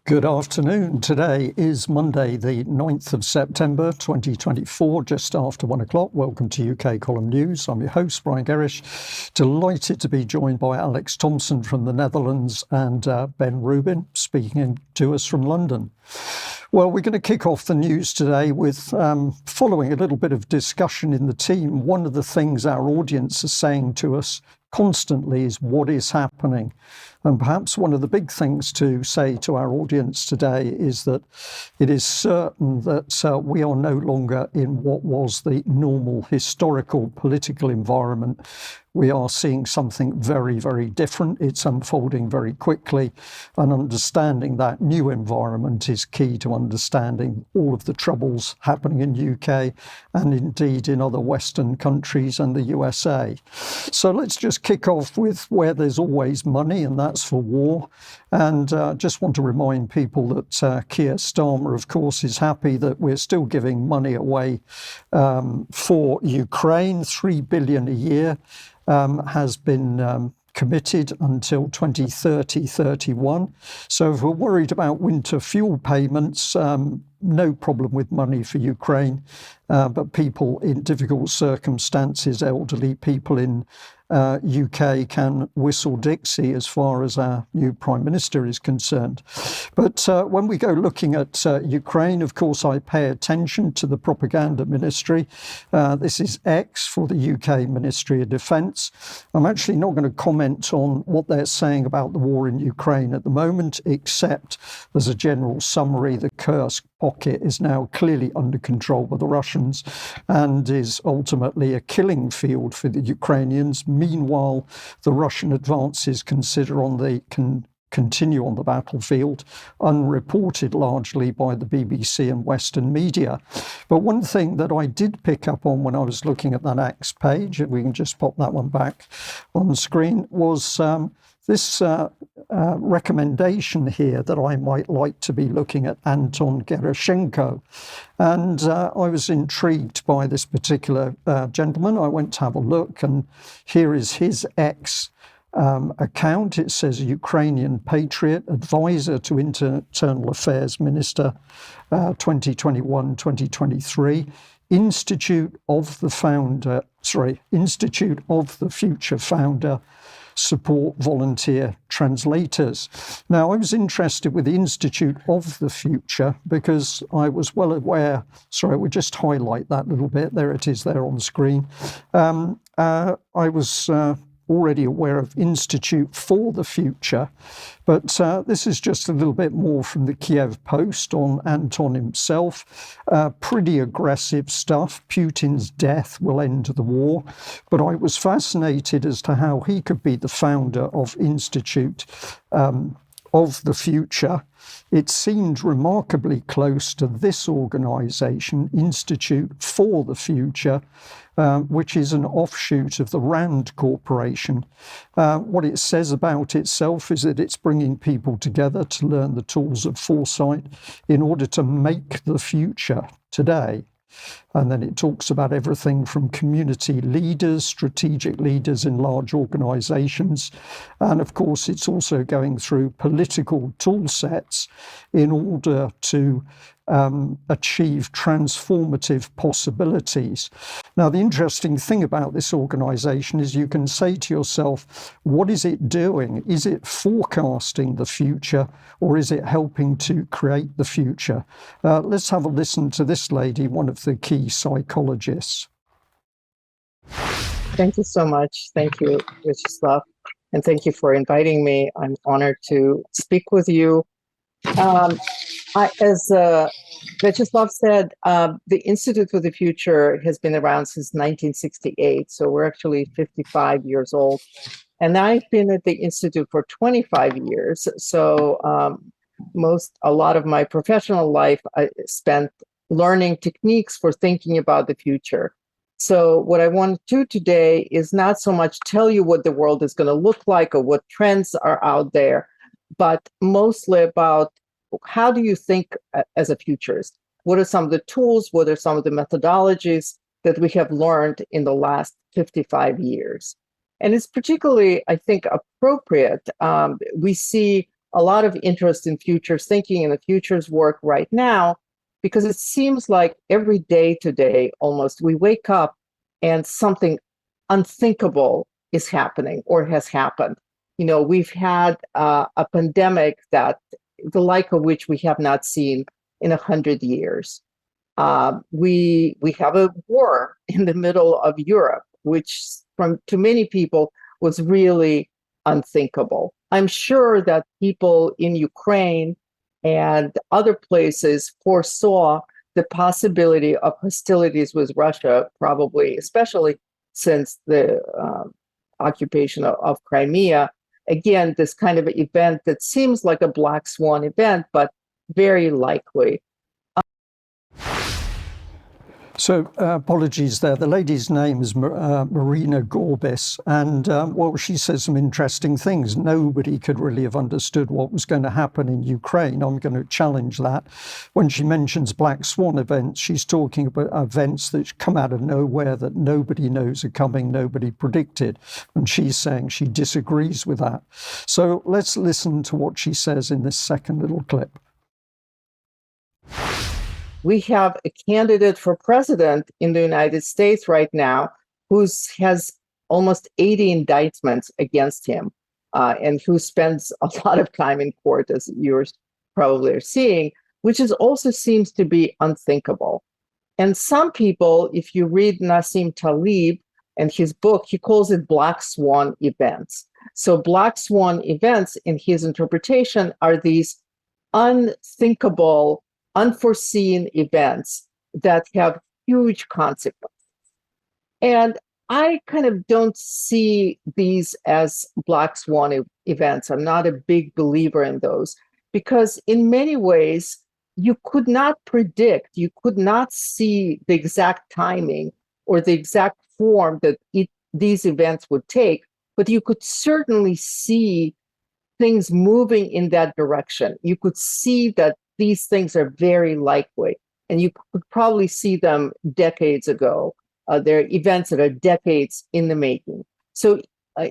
Good afternoon. Today is Monday, the 9th of September 2024, just after 1 o'clock. Welcome to UK Column News. I'm your host, Brian Gerrish. Delighted to be joined by Alex Thomson from the Netherlands and Ben Rubin speaking to us from London. Well, we're going to kick off the news today with following a little bit of discussion in the team. One of the things our audience is saying to us constantly is what is happening. And perhaps one of the big things to say to our audience today is that it is certain that we are no longer in what was the normal historical political environment. We are seeing something very, very different. It's unfolding very quickly, and understanding that new environment is key to understanding all of the troubles happening in UK and indeed in other Western countries and the USA. So let's just kick off with where there's always money, and that's for war. And just want to remind people that Keir Starmer, of course, is happy that we're still giving money away for Ukraine. $3 billion a year has been committed until 2030-31. So if we're worried about winter fuel payments, no problem with money for Ukraine, but people in difficult circumstances, elderly people in UK can whistle Dixie as far as our new Prime Minister is concerned. But when we go looking at Ukraine, of course, I pay attention to the propaganda ministry. This is X for the UK Ministry of Defence. I'm actually not going to comment on what they're saying about the war in Ukraine at the moment, except as a general summary, the Kursk pocket is now clearly under control by the Russians and is ultimately a killing field for the Ukrainians. Meanwhile, the Russian advances continue on the battlefield, unreported largely by the BBC and Western media. But one thing that I did pick up on when I was looking at that X page, if we can just pop that one back on the screen, was this recommendation here that I might like to be looking at Anton Gerashenko. And I was intrigued by this particular gentleman. I went to have a look, and here is his X account. It says Ukrainian patriot, advisor to Internal Affairs Minister, 2021-2023, Institute of the Future founder, support volunteer translators. Now, I was interested with the Institute of the Future because I was well aware, we'll just highlight that little bit. There it is there on the screen. I was already aware of Institute for the Future, but this is just a little bit more from the Kiev Post on Anton himself. Pretty aggressive stuff. Putin's death will end the war, but I was fascinated as to how he could be the founder of Institute of the Future. It seemed remarkably close to this organisation, Institute for the Future, which is an offshoot of the RAND Corporation. What it says about itself is that it's bringing people together to learn the tools of foresight in order to make the future today. And then it talks about everything from community leaders, strategic leaders in large organisations. And of course, it's also going through political tool sets in order to achieve transformative possibilities. Now, the interesting thing about this organisation is you can say to yourself, what is it doing? Is it forecasting the future, or is it helping to create the future? Let's have a listen to this lady, one of the key psychologists. Thank you so much. Thank you, Vyacheslav. And thank you for inviting me. I'm honored to speak with you. As Vyacheslav said, the Institute for the Future has been around since 1968, so we're actually 55 years old. And I've been at the Institute for 25 years, so a lot of my professional life I spent learning techniques for thinking about the future. So what I want to do today is not so much tell you what the world is going to look like or what trends are out there, but mostly about how do you think as a futurist? What are some of the tools? What are some of the methodologies that we have learned in the last 55 years? And it's particularly, I think, appropriate. We see a lot of interest in futures thinking and the futures work right now, because it seems like every day today, almost, we wake up and something unthinkable is happening or has happened. We've had a pandemic that the like of which we have not seen in 100 years. We have a war in the middle of Europe, which to many people was really unthinkable. I'm sure that people in Ukraine and other places foresaw the possibility of hostilities with Russia, probably, especially since the occupation of Crimea. Again, this kind of event that seems like a black swan event, but very likely. So apologies there. The lady's name is Marina Gorbis, and well, she says some interesting things. Nobody could really have understood what was going to happen in Ukraine. I'm going to challenge that. When she mentions black swan events, she's talking about events that come out of nowhere that nobody knows are coming, nobody predicted. And she's saying she disagrees with that. So let's listen to what she says in this second little clip. We have a candidate for president in the United States right now who has almost 80 indictments against him and who spends a lot of time in court, as you probably are seeing, which also seems to be unthinkable. And some people, if you read Nassim Taleb and his book, he calls it black swan events. So black swan events, in his interpretation, are these unthinkable, unforeseen events that have huge consequences. And I kind of don't see these as black swan events. I'm not a big believer in those, because in many ways, you could not predict, you could not see the exact timing or the exact form that these events would take, but you could certainly see things moving in that direction. You could see that these things are very likely, and you could probably see them decades ago. They're events that are decades in the making. So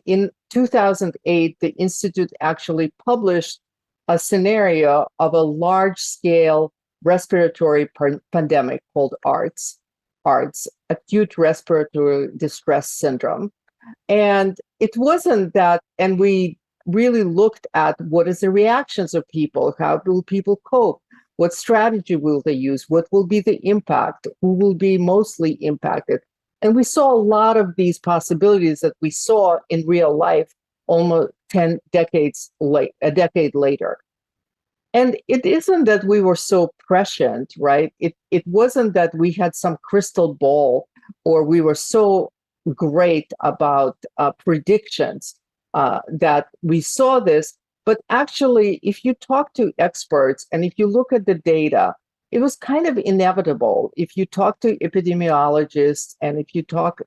in 2008, the Institute actually published a scenario of a large-scale respiratory pandemic called ARDS, acute respiratory distress syndrome. And it wasn't that, and we really looked at what is the reactions of people, how will people cope, what strategy will they use, what will be the impact, who will be mostly impacted. And we saw a lot of these possibilities that we saw in real life almost a decade later. And it isn't that we were so prescient, right? It wasn't that we had some crystal ball or we were so great about predictions that we saw this. But actually, if you talk to experts and if you look at the data, it was kind of inevitable. If you talk to epidemiologists and if you talk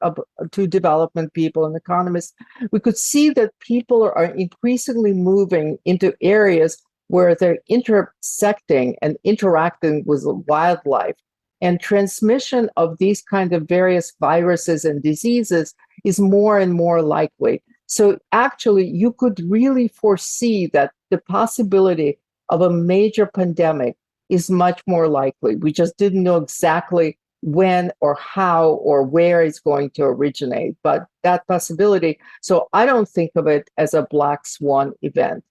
to development people and economists, we could see that people are increasingly moving into areas where they're intersecting and interacting with wildlife. And transmission of these kind of various viruses and diseases is more and more likely. So actually, you could really foresee that the possibility of a major pandemic is much more likely. We just didn't know exactly when or how or where it's going to originate, but that possibility. So I don't think of it as a black swan event.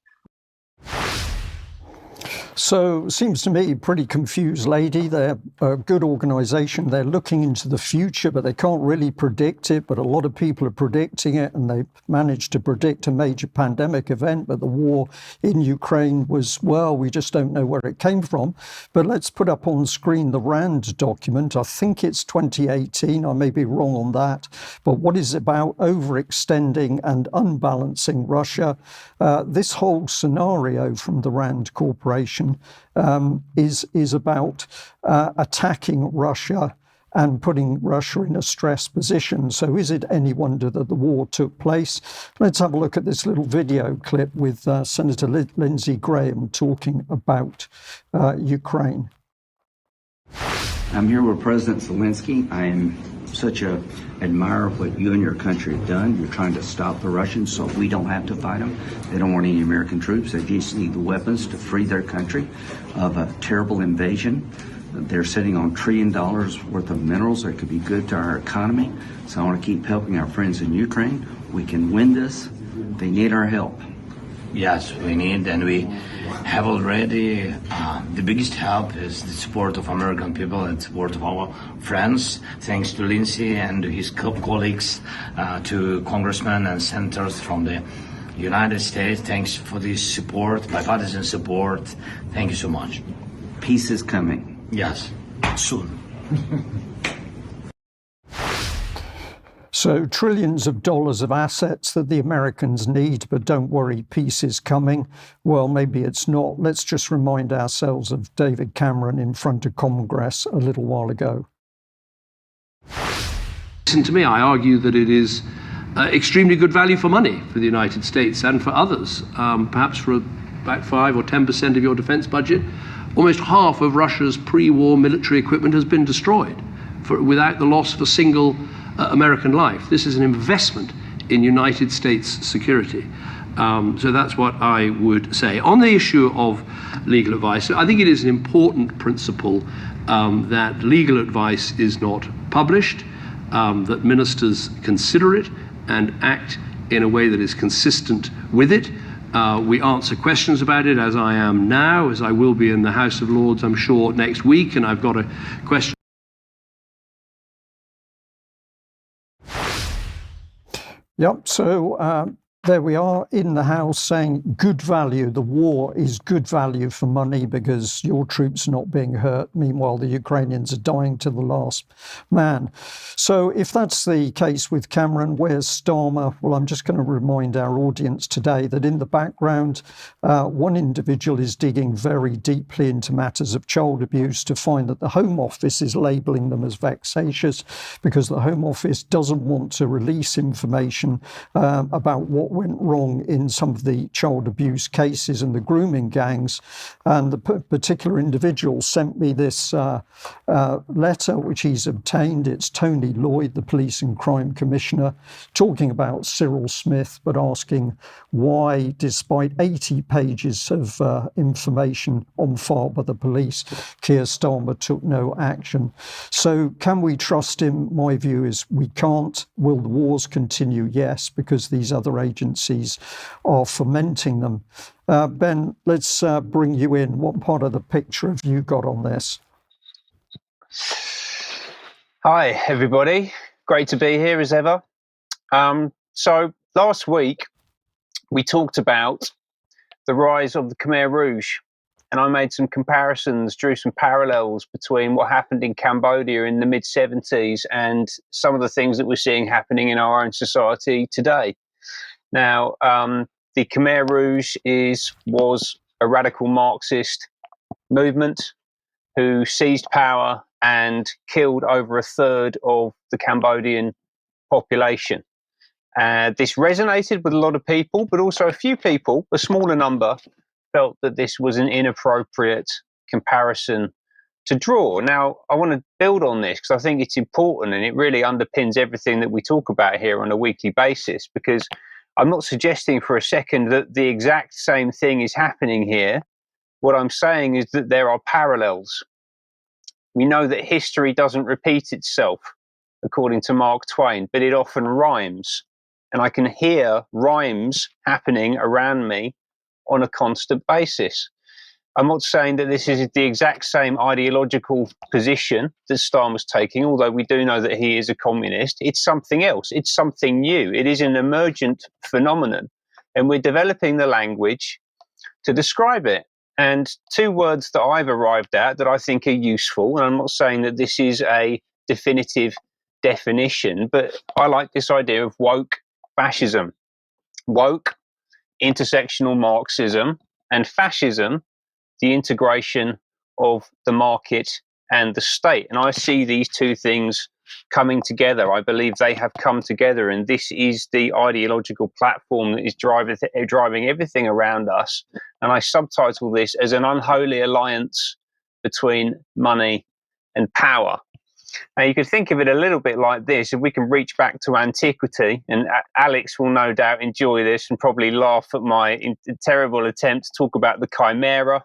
So seems to me pretty confused lady. They're a good organization. They're looking into the future, but they can't really predict it. But a lot of people are predicting it, and they managed to predict a major pandemic event. But the war in Ukraine was, well, we just don't know where it came from. But let's put up on screen the RAND document. I think it's 2018. I may be wrong on that. But what is it about? Overextending and unbalancing Russia. This whole scenario from the RAND Corporation is about attacking Russia and putting Russia in a stressed position. So is it any wonder that the war took place? Let's have a look at this little video clip with Senator Lindsey Graham talking about Ukraine. I'm here with President Zelensky. I'm such a admire what you and your country have done. You're trying to stop the Russians so we don't have to fight them. They don't want any American troops. They just need the weapons to free their country of a terrible invasion. They're sitting on $1 trillion worth of minerals that could be good to our economy. So I want to keep helping our friends in Ukraine. We can win this. They need our help. Yes, we need, and we have already. The biggest help is the support of American people and support of our friends. Thanks to Lindsey and his colleagues, to congressmen and senators from the United States. Thanks for this support, bipartisan support. Thank you so much. Peace is coming. Yes, soon. So trillions of dollars of assets that the Americans need, but don't worry, peace is coming. Well, maybe it's not. Let's just remind ourselves of David Cameron in front of Congress a little while ago. Listen to me, I argue that it is extremely good value for money for the United States and for others. Perhaps for about 5 or 10% of your defense budget, almost half of Russia's pre-war military equipment has been destroyed without the loss of a single American life. This is an investment in United States security. So that's what I would say. On the issue of legal advice, I think it is an important principle that legal advice is not published, that ministers consider it and act in a way that is consistent with it. We answer questions about it, as I am now, as I will be in the House of Lords, I'm sure, next week, and I've got a question. Yep, so there we are in the House saying good value. The war is good value for money because your troops are not being hurt. Meanwhile, the Ukrainians are dying to the last man. So if that's the case with Cameron, where's Starmer? Well, I'm just going to remind our audience today that in the background, one individual is digging very deeply into matters of child abuse to find that the Home Office is labelling them as vexatious because the Home Office doesn't want to release information about what went wrong in some of the child abuse cases and the grooming gangs. And the particular individual sent me this letter, which he's obtained. It's Tony Lloyd, the Police and Crime Commissioner, talking about Cyril Smith, but asking why, despite 80 pages of information on file by the police, Keir Starmer took no action. So can we trust him? My view is we can't. Will the wars continue? Yes, because these other agencies are fomenting them. Ben, let's bring you in. What part of the picture have you got on this? Hi, everybody. Great to be here as ever. So last week, we talked about the rise of the Khmer Rouge, and I made some comparisons, drew some parallels between what happened in Cambodia in the mid-70s and some of the things that we're seeing happening in our own society today. Now, the Khmer Rouge was a radical Marxist movement who seized power and killed over a third of the Cambodian population. This resonated with a lot of people, but also a few people, a smaller number, felt that this was an inappropriate comparison to draw. Now, I want to build on this because I think it's important and it really underpins everything that we talk about here on a weekly basis, because I'm not suggesting for a second that the exact same thing is happening here. What I'm saying is that there are parallels. We know that history doesn't repeat itself, according to Mark Twain, but it often rhymes. And I can hear rhymes happening around me on a constant basis. I'm not saying that this is the exact same ideological position that Starmer's taking, although we do know that he is a communist. It's something else. It's something new. It is an emergent phenomenon. And we're developing the language to describe it. And two words that I've arrived at that I think are useful, and I'm not saying that this is a definitive definition, but I like this idea of woke fascism. Woke, intersectional Marxism, and fascism, the integration of the market and the state. And I see these two things coming together. I believe they have come together, and this is the ideological platform that is driving everything around us. And I subtitle this as an unholy alliance between money and power. Now, you could think of it a little bit like this. If we can reach back to antiquity, and Alex will no doubt enjoy this and probably laugh at my terrible attempt to talk about the chimera,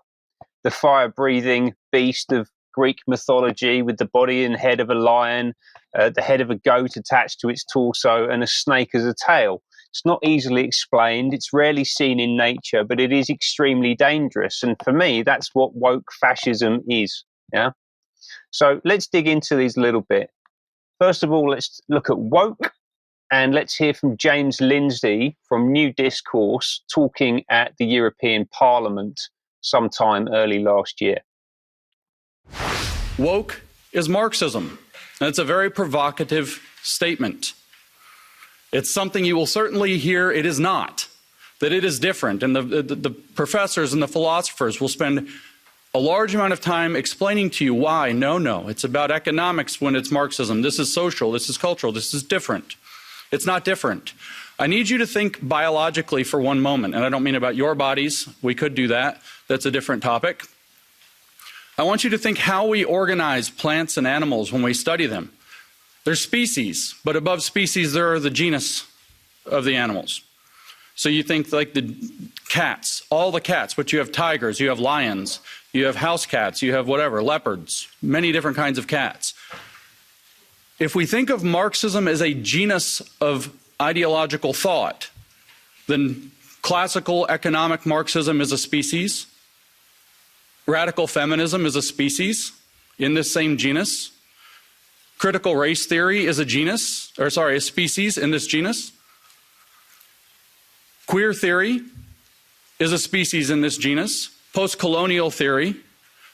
the fire-breathing beast of Greek mythology with the body and head of a lion, the head of a goat attached to its torso, and a snake as a tail. It's not easily explained. It's rarely seen in nature, but it is extremely dangerous. And for me, that's what woke fascism is. Yeah. So let's dig into these a little bit. First of all, let's look at woke, and let's hear from James Lindsay from New Discourse talking at the European Parliament sometime early last year. Woke is Marxism, and it's a very provocative statement. It's something you will certainly hear it is not, that it is different, and the professors and the philosophers will spend a large amount of time explaining to you why. No, it's about economics when it's Marxism. This is social, this is cultural, this is different. It's not different. I need you to think biologically for one moment, and I don't mean about your bodies. We could do that. That's a different topic. I want you to think how we organize plants and animals when we study them. They're species, but above species there are the genus of the animals. So you think like the cats, all the cats, but you have tigers, you have lions, you have house cats, you have whatever, leopards, many different kinds of cats. If we think of Marxism as a genus of ideological thought, then classical economic Marxism is a species, radical feminism is a species in this same genus, critical race theory is a species in this genus, queer theory is a species in this genus, post-colonial theory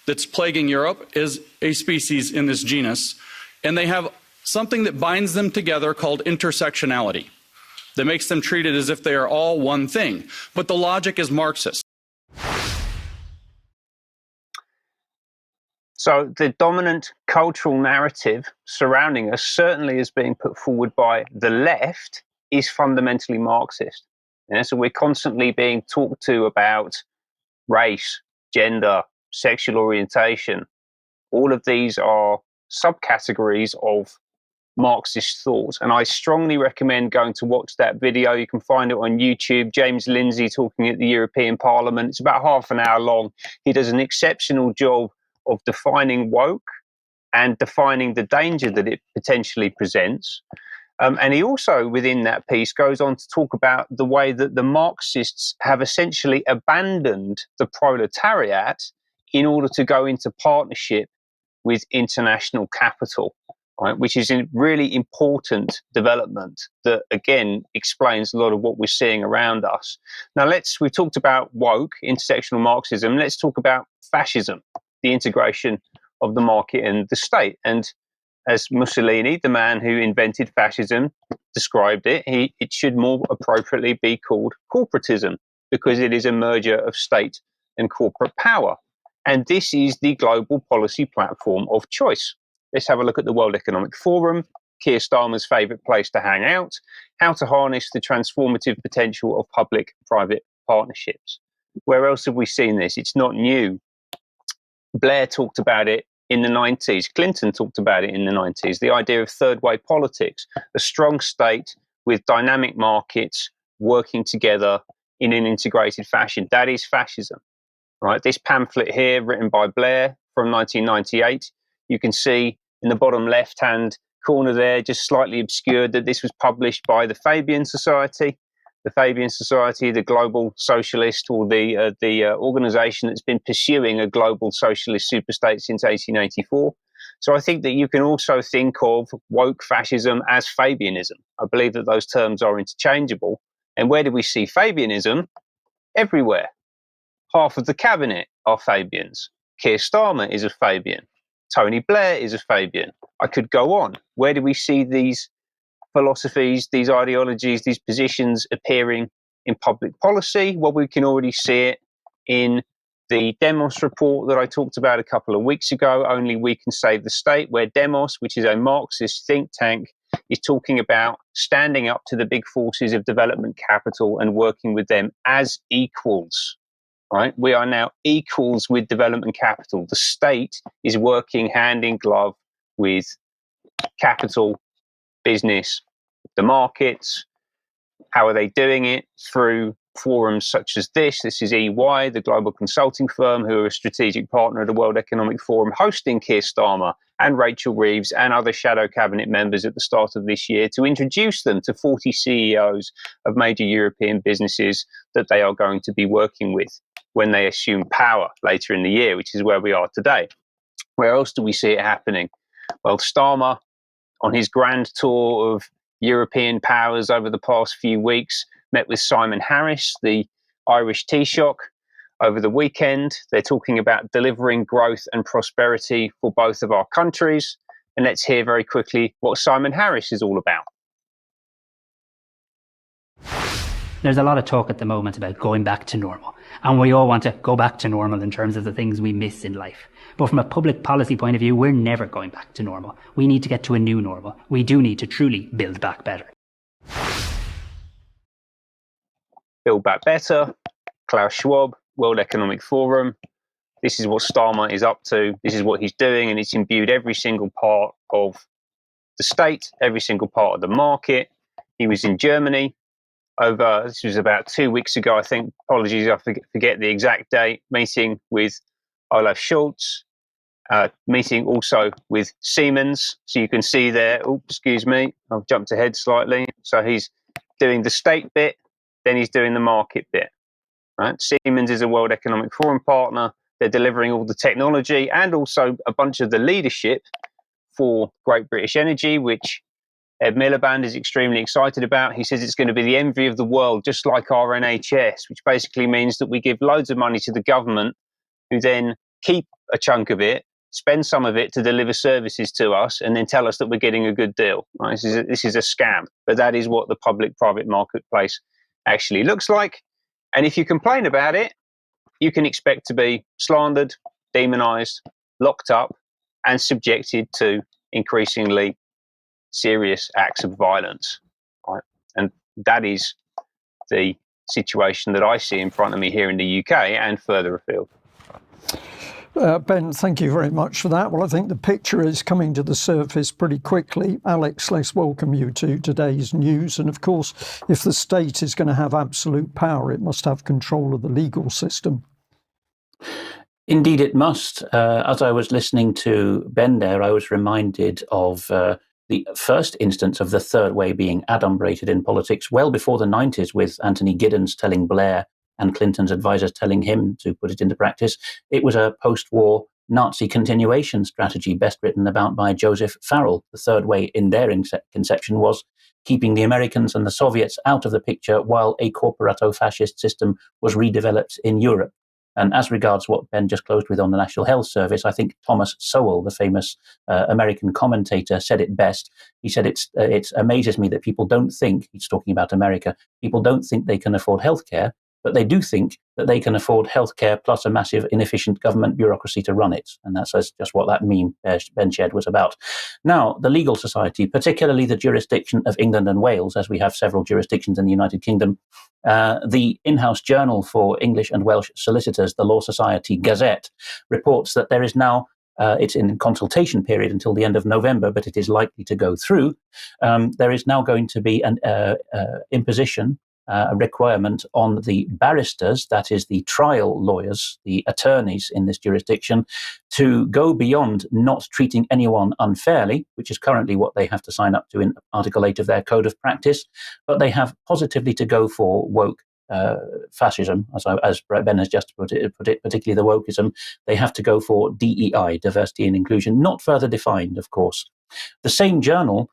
that's plaguing Europe is a species in this genus, and they have something that binds them together called intersectionality that makes them treated as if they are all one thing. But the logic is Marxist. So the dominant cultural narrative surrounding us, certainly as being put forward by the left, is fundamentally Marxist. Yeah, so we're constantly being talked to about race, gender, sexual orientation. All of these are subcategories of Marxist thought. And I strongly recommend going to watch that video. You can find it on YouTube. James Lindsay talking at the European Parliament. It's about half an hour long. He does an exceptional job of defining woke and defining the danger that it potentially presents. And he also, within that piece, goes on to talk about the way that the Marxists have essentially abandoned the proletariat in order to go into partnership with international capital, right? Which is a really important development that, again, explains a lot of what we're seeing around us. Now, we've talked about woke, intersectional Marxism. Let's talk about fascism, the integration of the market and the state. And as Mussolini, the man who invented fascism, described it, it should more appropriately be called corporatism because it is a merger of state and corporate power. And this is the global policy platform of choice. Let's have a look at the World Economic Forum, Keir Starmer's favorite place to hang out, how to harness the transformative potential of public-private partnerships. Where else have we seen this? It's not new. Blair talked about it in the 90s. Clinton talked about it in the 90s. The idea of third-way politics, a strong state with dynamic markets working together in an integrated fashion. That is fascism, right? This pamphlet here, written by Blair from 1998, you can see in the bottom left-hand corner there, just slightly obscured, that this was published by the Fabian Society. The Fabian Society, the global socialist, or the organization that's been pursuing a global socialist superstate since 1884. So I think that you can also think of woke fascism as Fabianism. I believe that those terms are interchangeable. And where do we see Fabianism? Everywhere. Half of the cabinet are Fabians. Keir Starmer is a Fabian. Tony Blair is a Fabian. I could go on. Where do we see these philosophies, these ideologies, these positions appearing in public policy? Well, we can already see it in the Demos report that I talked about a couple of weeks ago, Only We Can Save the State, where Demos, which is a Marxist think tank, is talking about standing up to the big forces of development capital and working with them as equals. Right? We are now equals with development capital. The state is working hand in glove with capital, business, the markets. How are they doing it? Through forums such as this. This is EY, the global consulting firm, who are a strategic partner of the World Economic Forum, hosting Keir Starmer and Rachel Reeves and other shadow cabinet members at the start of this year to introduce them to 40 CEOs of major European businesses that they are going to be working with when they assume power later in the year, which is where we are today. Where else do we see it happening? Well, Starmer, on his grand tour of European powers over the past few weeks, met with Simon Harris, the Irish Taoiseach, over the weekend. They're talking about delivering growth and prosperity for both of our countries. And let's hear very quickly what Simon Harris is all about. There's a lot of talk at the moment about going back to normal. And we all want to go back to normal in terms of the things we miss in life. But from a public policy point of view, we're never going back to normal. We need to get to a new normal. We do need to truly build back better. Build Back Better, Klaus Schwab, World Economic Forum. This is what Starmer is up to. This is what he's doing, and it's imbued every single part of the state, every single part of the market. He was in Germany this was about 2 weeks ago, I think. Apologies, I forget the exact date. Meeting with Olaf Scholz, meeting also with Siemens. So you can see there, excuse me, I've jumped ahead slightly. So he's doing the state bit, then he's doing the market bit. Right? Siemens is a World Economic Forum partner. They're delivering all the technology and also a bunch of the leadership for Great British Energy, which Ed Miliband is extremely excited about. He says it's going to be the envy of the world, just like our NHS, which basically means that we give loads of money to the government, who then keep a chunk of it, spend some of it to deliver services to us, and then tell us that we're getting a good deal. Right? This is a scam, but that is what the public-private marketplace actually looks like. And if you complain about it, you can expect to be slandered, demonized, locked up, and subjected to increasingly serious acts of violence. Right? And that is the situation that I see in front of me here in the UK and further afield. Ben, thank you very much for that. Well, I think the picture is coming to the surface pretty quickly. Alex, let's welcome you to today's news. And of course, if the state is going to have absolute power, it must have control of the legal system. Indeed, it must. As I was listening to Ben there, I was reminded of the first instance of the third way being adumbrated in politics well before the 90s, with Anthony Giddens telling Blair and Clinton's advisors telling him to put it into practice. It was a post-war Nazi continuation strategy best written about by Joseph Farrell. The third way in their conception was keeping the Americans and the Soviets out of the picture while a corporato-fascist system was redeveloped in Europe. And as regards what Ben just closed with on the National Health Service, I think Thomas Sowell, the famous American commentator, said it best. He said, it amazes me that people don't think, he's talking about America, people don't think they can afford healthcare, but they do think that they can afford healthcare plus a massive inefficient government bureaucracy to run it. And that's just what that meme Ben shared was about. Now, the legal society, particularly the jurisdiction of England and Wales, as we have several jurisdictions in the United Kingdom, the in-house journal for English and Welsh solicitors, the Law Society Gazette, reports that there is now, it's in consultation period until the end of November, but it is likely to go through. There is now going to be an imposition, a requirement on the barristers, that is the trial lawyers, the attorneys in this jurisdiction, to go beyond not treating anyone unfairly, which is currently what they have to sign up to in Article 8 of their Code of Practice, but they have positively to go for woke fascism, as Ben has just put it, particularly the wokeism. They have to go for DEI, diversity and inclusion, not further defined, of course. The same journal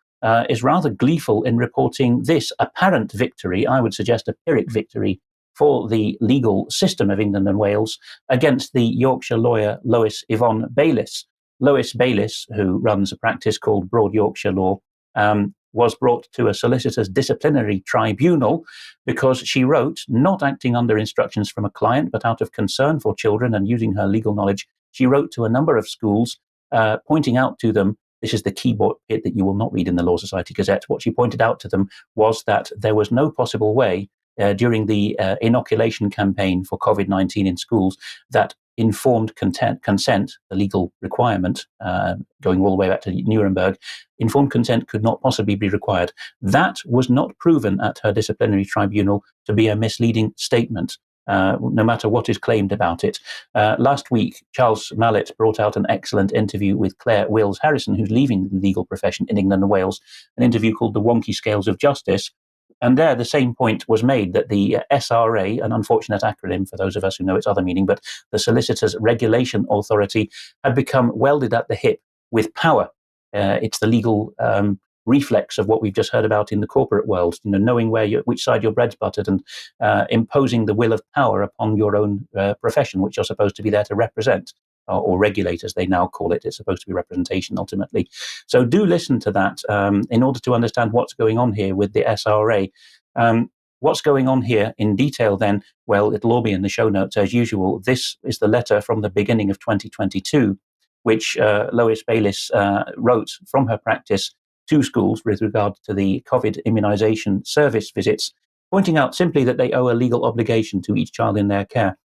is rather gleeful in reporting this apparent victory, I would suggest a Pyrrhic victory, for the legal system of England and Wales against the Yorkshire lawyer Lois Yvonne Bayliss. Lois Bayliss, who runs a practice called Broad Yorkshire Law, was brought to a solicitor's disciplinary tribunal because she wrote, not acting under instructions from a client, but out of concern for children and using her legal knowledge, she wrote to a number of schools, pointing out to them, this is the key bit that you will not read in the Law Society Gazette. What she pointed out to them was that there was no possible way during the inoculation campaign for COVID-19 in schools that informed consent, the legal requirement, going all the way back to Nuremberg, informed consent could not possibly be required. That was not proven at her disciplinary tribunal to be a misleading statement, no matter what is claimed about it. Last week, Charles Mallet brought out an excellent interview with Claire Wills Harrison, who's leaving the legal profession in England and Wales, an interview called The Wonky Scales of Justice. And there, the same point was made that the SRA, an unfortunate acronym for those of us who know its other meaning, but the Solicitors Regulation Authority, had become welded at the hip with power. It's the legal reflex of what we've just heard about in the corporate world, knowing which side your bread's buttered, and imposing the will of power upon your own profession, which you're supposed to be there to represent, or regulate, as they now call it. It's supposed to be representation, ultimately. So do listen to that in order to understand what's going on here with the SRA. What's going on here in detail then? Well, it'll all be in the show notes as usual. This is the letter from the beginning of 2022, which Lois Bayliss wrote from her practice to schools with regard to the COVID immunization service visits, pointing out simply that they owe a legal obligation to each child in their care.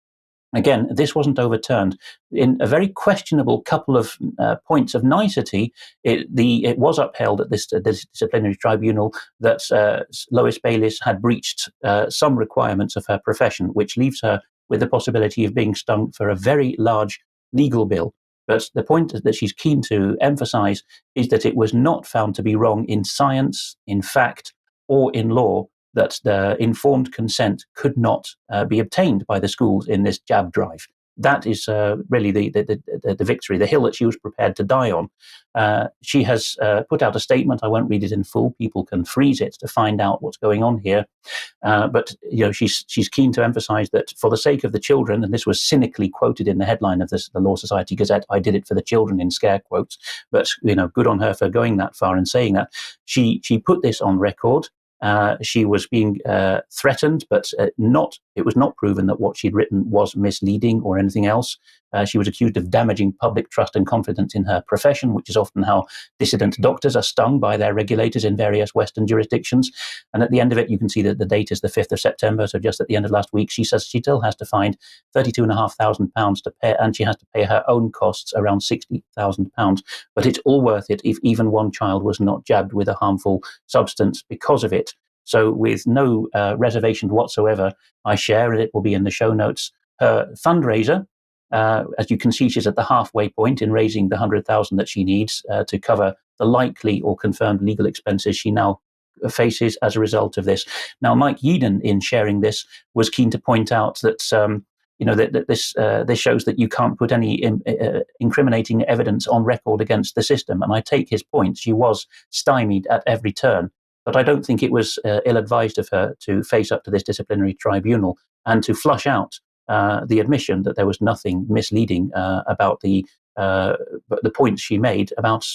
Again, this wasn't overturned. In a very questionable couple of points of nicety, it was upheld at this disciplinary tribunal that Lois Bayliss had breached some requirements of her profession, which leaves her with the possibility of being stung for a very large legal bill. But the point that she's keen to emphasize is that it was not found to be wrong in science, in fact, or in law that the informed consent could not be obtained by the schools in this jab drive. That is really the victory, the hill that she was prepared to die on. She has put out a statement. I won't read it in full. People can freeze it to find out what's going on here. But she's keen to emphasize that for the sake of the children, and this was cynically quoted in the headline of the Law Society Gazette, I did it for the children in scare quotes, but good on her for going that far and saying that. She put this on record. She was being threatened, but it was not proven that what she'd written was misleading or anything else. She was accused of damaging public trust and confidence in her profession, which is often how dissident doctors are stung by their regulators in various Western jurisdictions. And at the end of it, you can see that the date is the 5th of September. So just at the end of last week, she says she still has to find £32,500 to pay, and she has to pay her own costs around £60,000. But it's all worth it if even one child was not jabbed with a harmful substance because of it. So with no reservation whatsoever, I share, and it will be in the show notes, her fundraiser. As you can see, she's at the halfway point in raising the 100,000 that she needs to cover the likely or confirmed legal expenses she now faces as a result of this. Now, Mike Yeadon, in sharing this, was keen to point out that that this shows that you can't put any incriminating evidence on record against the system. And I take his point. She was stymied at every turn. But I don't think it was ill-advised of her to face up to this disciplinary tribunal and to flush out the admission that there was nothing misleading about the points she made about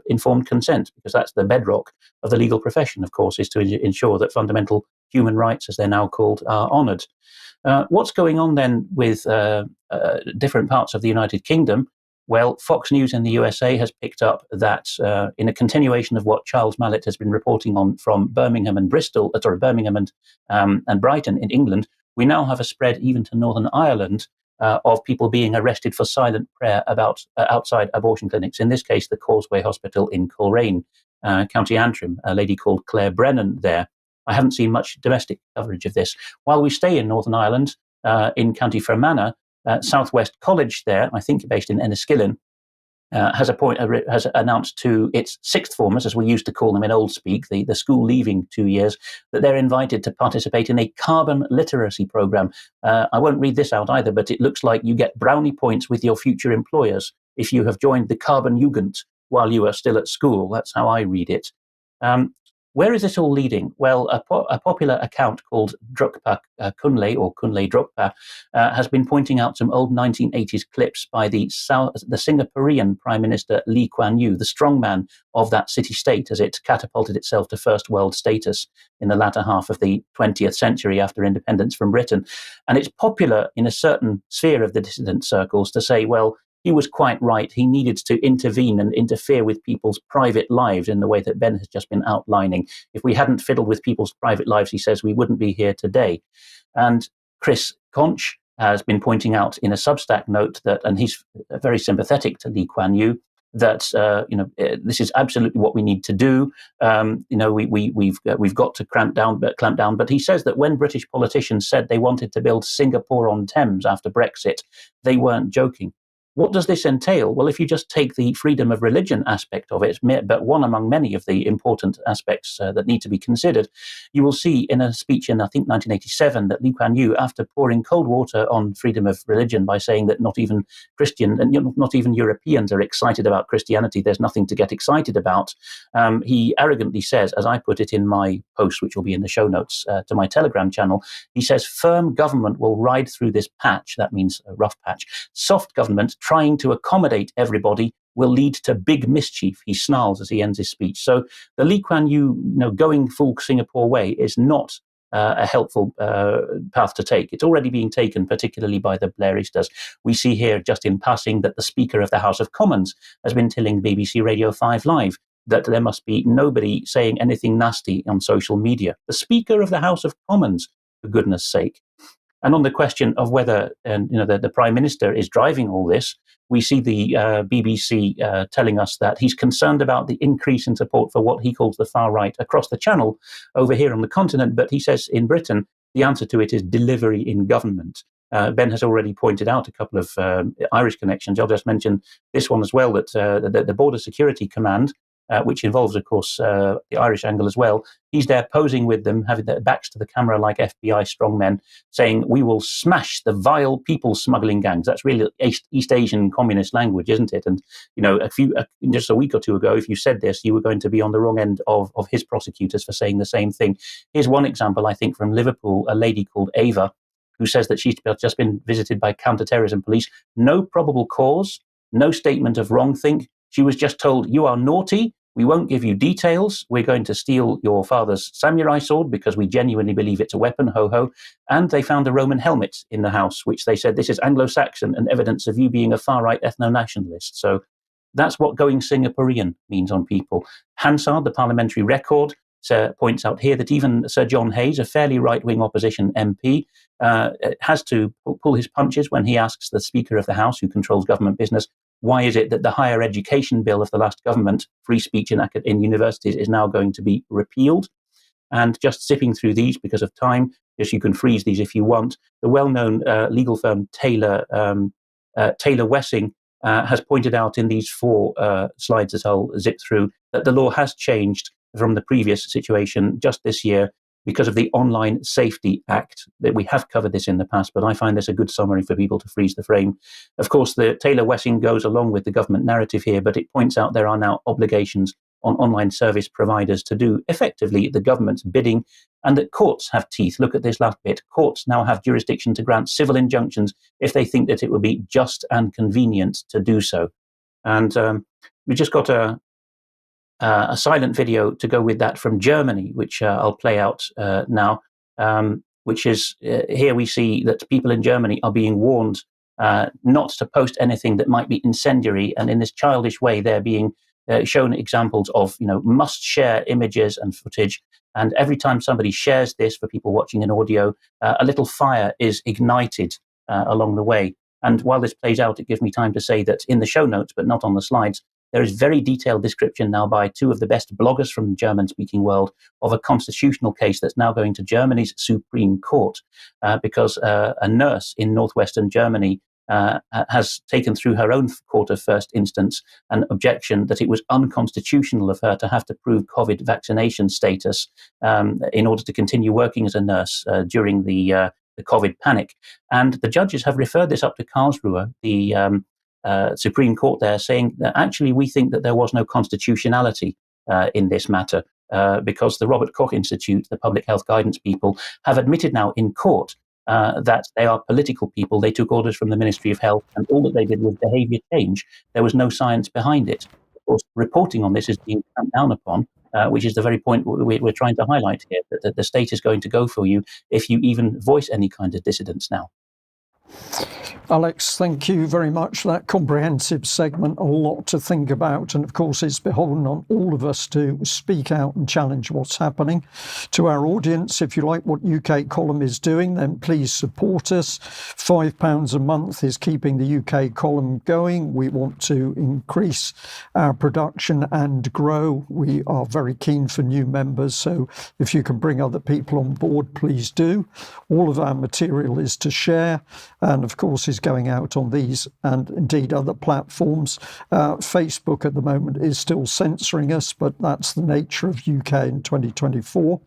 informed consent, because that's the bedrock of the legal profession, of course, is to ensure that fundamental human rights, as they're now called, are honoured. What's going on then with different parts of the United Kingdom? Well, Fox News in the USA has picked up that in a continuation of what Charles Mallet has been reporting on from Birmingham and and Brighton in England, we now have a spread even to Northern Ireland of people being arrested for silent prayer about outside abortion clinics. In this case, the Causeway Hospital in Coleraine, County Antrim, a lady called Claire Brennan there. I haven't seen much domestic coverage of this. While we stay in Northern Ireland, in County Fermanagh, Southwest College there, I think based in Enniskillen, has announced to its sixth formers, as we used to call them in old speak, the school leaving 2 years, that they're invited to participate in a carbon literacy program. I won't read this out either, but it looks like you get brownie points with your future employers if you have joined the Carbon Jugend while you are still at school. That's how I read it. Where is this all leading? Well, a popular account called Drukpa Kunle, or Kunle Drukpa, has been pointing out some old 1980s clips by the Singaporean Prime Minister Lee Kuan Yew, the strongman of that city-state as it catapulted itself to first world status in the latter half of the 20th century after independence from Britain. And it's popular in a certain sphere of the dissident circles to say, well, he was quite right. He needed to intervene and interfere with people's private lives in the way that Ben has just been outlining. If we hadn't fiddled with people's private lives, he says, we wouldn't be here today. And Chris Conch, has been pointing out in a Substack note that, and he's very sympathetic to Lee Kuan Yew, that this is absolutely what we need to do. We've got to clamp down. But he says that when British politicians said they wanted to build Singapore on Thames after Brexit, they weren't joking. What does this entail? Well, if you just take the freedom of religion aspect of it, but one among many of the important aspects that need to be considered, you will see in a speech in, I think, 1987, that Lee Kuan Yew, after pouring cold water on freedom of religion by saying that not even not even Europeans are excited about Christianity, there's nothing to get excited about, he arrogantly says, as I put it in my post, which will be in the show notes to my Telegram channel, he says, firm government will ride through this patch, that means a rough patch. Soft government trying to accommodate everybody will lead to big mischief, he snarls as he ends his speech. So the Lee Kuan Yew, going full Singapore way is not a helpful path to take. It's already being taken, particularly by the Blairistas. We see here, just in passing, that the Speaker of the House of Commons has been telling BBC Radio 5 Live that there must be nobody saying anything nasty on social media. The Speaker of the House of Commons, for goodness sake. And on the question of whether the Prime Minister is driving all this, we see the BBC telling us that he's concerned about the increase in support for what he calls the far right across the channel over here on the continent. But he says in Britain, the answer to it is delivery in government. Ben has already pointed out a couple of Irish connections. I'll just mention this one as well, that the Border Security Command, which involves, of course, the Irish angle as well. He's there posing with them, having their backs to the camera like FBI strongmen, saying, we will smash the vile people smuggling gangs. That's really East Asian communist language, isn't it? And, just a week or two ago, if you said this, you were going to be on the wrong end of his prosecutors for saying the same thing. Here's one example, I think, from Liverpool, a lady called Ava, who says that she's just been visited by counter-terrorism police. No probable cause, no statement of wrongthink. She was just told, you are naughty. We won't give you details. We're going to steal your father's samurai sword because we genuinely believe it's a weapon, ho-ho. And they found a Roman helmet in the house, which they said, this is Anglo-Saxon and evidence of you being a far-right ethno-nationalist. So that's what going Singaporean means on people. Hansard, the parliamentary record, points out here that even Sir John Hayes, a fairly right-wing opposition MP, has to pull his punches when he asks the Speaker of the House, who controls government business, why is it that the higher education bill of the last government, free speech in universities, is now going to be repealed? And just zipping through these because of time, yes, you can freeze these if you want. The well-known legal firm Taylor Wessing has pointed out in these 4 slides that I'll zip through that the law has changed from the previous situation just this year because of the Online Safety Act. That we have covered this in the past, but I find this a good summary for people to freeze the frame. Of course, the Taylor Wessing goes along with the government narrative here, but it points out there are now obligations on online service providers to do effectively the government's bidding, and that courts have teeth. Look at this last bit. Courts now have jurisdiction to grant civil injunctions if they think that it would be just and convenient to do so. And we just got a silent video to go with that from Germany, which I'll play out now, which is here we see that people in Germany are being warned not to post anything that might be incendiary. And in this childish way, they're being shown examples of, must share images and footage. And every time somebody shares this, for people watching in audio, a little fire is ignited along the way. And while this plays out, it gives me time to say that in the show notes, but not on the slides, there is very detailed description now by 2 of the best bloggers from the German-speaking world of a constitutional case that's now going to Germany's Supreme Court because a nurse in northwestern Germany has taken through her own court of first instance an objection that it was unconstitutional of her to have to prove COVID vaccination status in order to continue working as a nurse during the COVID panic. And the judges have referred this up to Karlsruhe, the Supreme Court there, saying that actually we think that there was no constitutionality in this matter because the Robert Koch Institute, the public health guidance people, have admitted now in court that they are political people. They took orders from the Ministry of Health, and all that they did was behaviour change. There was no science behind it. Of course, reporting on this is being clamped down upon, which is the very point we're trying to highlight here, that the state is going to go for you if you even voice any kind of dissidence now. Alex, thank you very much for that comprehensive segment. A lot to think about. And of course, it's beholden on all of us to speak out and challenge what's happening. To our audience, if you like what UK Column is doing, then please support us. £5 a month is keeping the UK Column going. We want to increase our production and grow. We are very keen for new members. So if you can bring other people on board, please do. All of our material is to share. And of course, is going out on these and indeed other platforms. Facebook at the moment is still censoring us, but that's the nature of UK in 2024.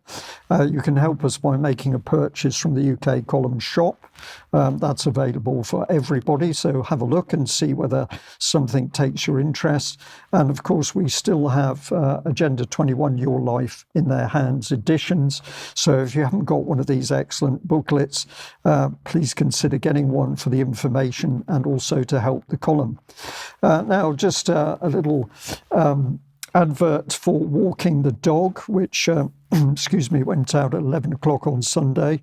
You can help us by making a purchase from the UK Column shop. That's available for everybody, so have a look and see whether something takes your interest. And of course, we still have Agenda 21 Your Life in Their Hands editions. So if you haven't got one of these excellent booklets, please consider getting one for the information and also to help the column. Now, just a little advert for Walking the Dog, which, excuse me, went out at 11 o'clock on Sunday.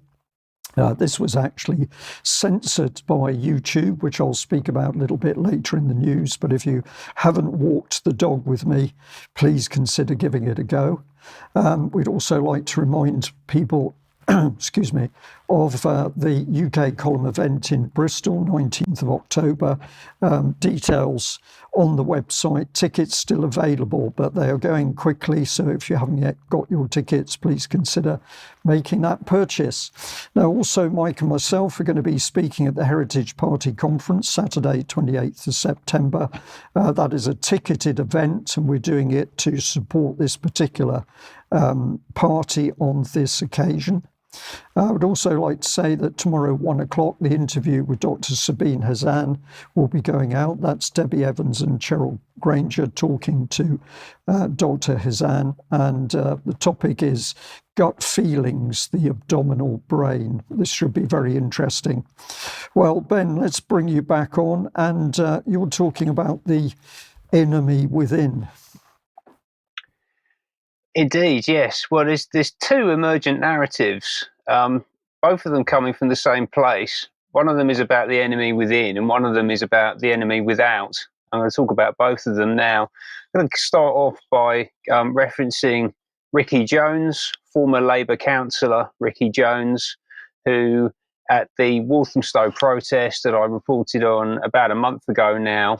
This was actually censored by YouTube, which I'll speak about a little bit later in the news. But if you haven't walked the dog with me, please consider giving it a go. We'd also like to remind people excuse me, of the UK Column event in Bristol, 19th of October. Details on the website. Tickets still available, but they are going quickly. So if you haven't yet got your tickets, please consider making that purchase. Now, also, Mike and myself are going to be speaking at the Heritage Party Conference, Saturday, 28th of September. That is a ticketed event, and we're doing it to support this particular party on this occasion. I would also like to say that tomorrow, 1 o'clock, the interview with Dr. Sabine Hazan will be going out. That's Debbie Evans and Cheryl Granger talking to Dr. Hazan. And the topic is gut feelings, the abdominal brain. This should be very interesting. Well, Ben, let's bring you back on. And you're talking about the enemy within. Indeed, yes. Well, there's two emergent narratives, both of them coming from the same place. One of them is about the enemy within, and one of them is about the enemy without. I'm going to talk about both of them now. I'm going to start off by referencing Ricky Jones, former Labour councillor Ricky Jones, who at the Walthamstow protest that I reported on about a month ago now,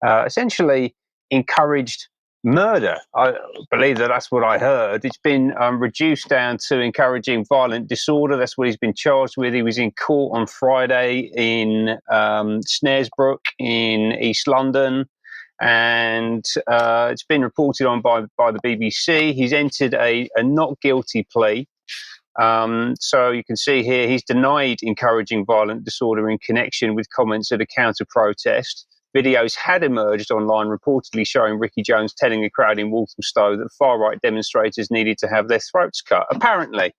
essentially encouraged murder. I believe that's what I heard. It's been reduced down to encouraging violent disorder. That's what he's been charged with. He was in court on Friday in Snaresbrook in East London, and it's been reported on by the BBC. He's entered a not guilty plea. So you can see here he's denied encouraging violent disorder in connection with comments at a counter-protest. Videos had emerged online reportedly showing Ricky Jones telling a crowd in Walthamstow that far-right demonstrators needed to have their throats cut. Apparently,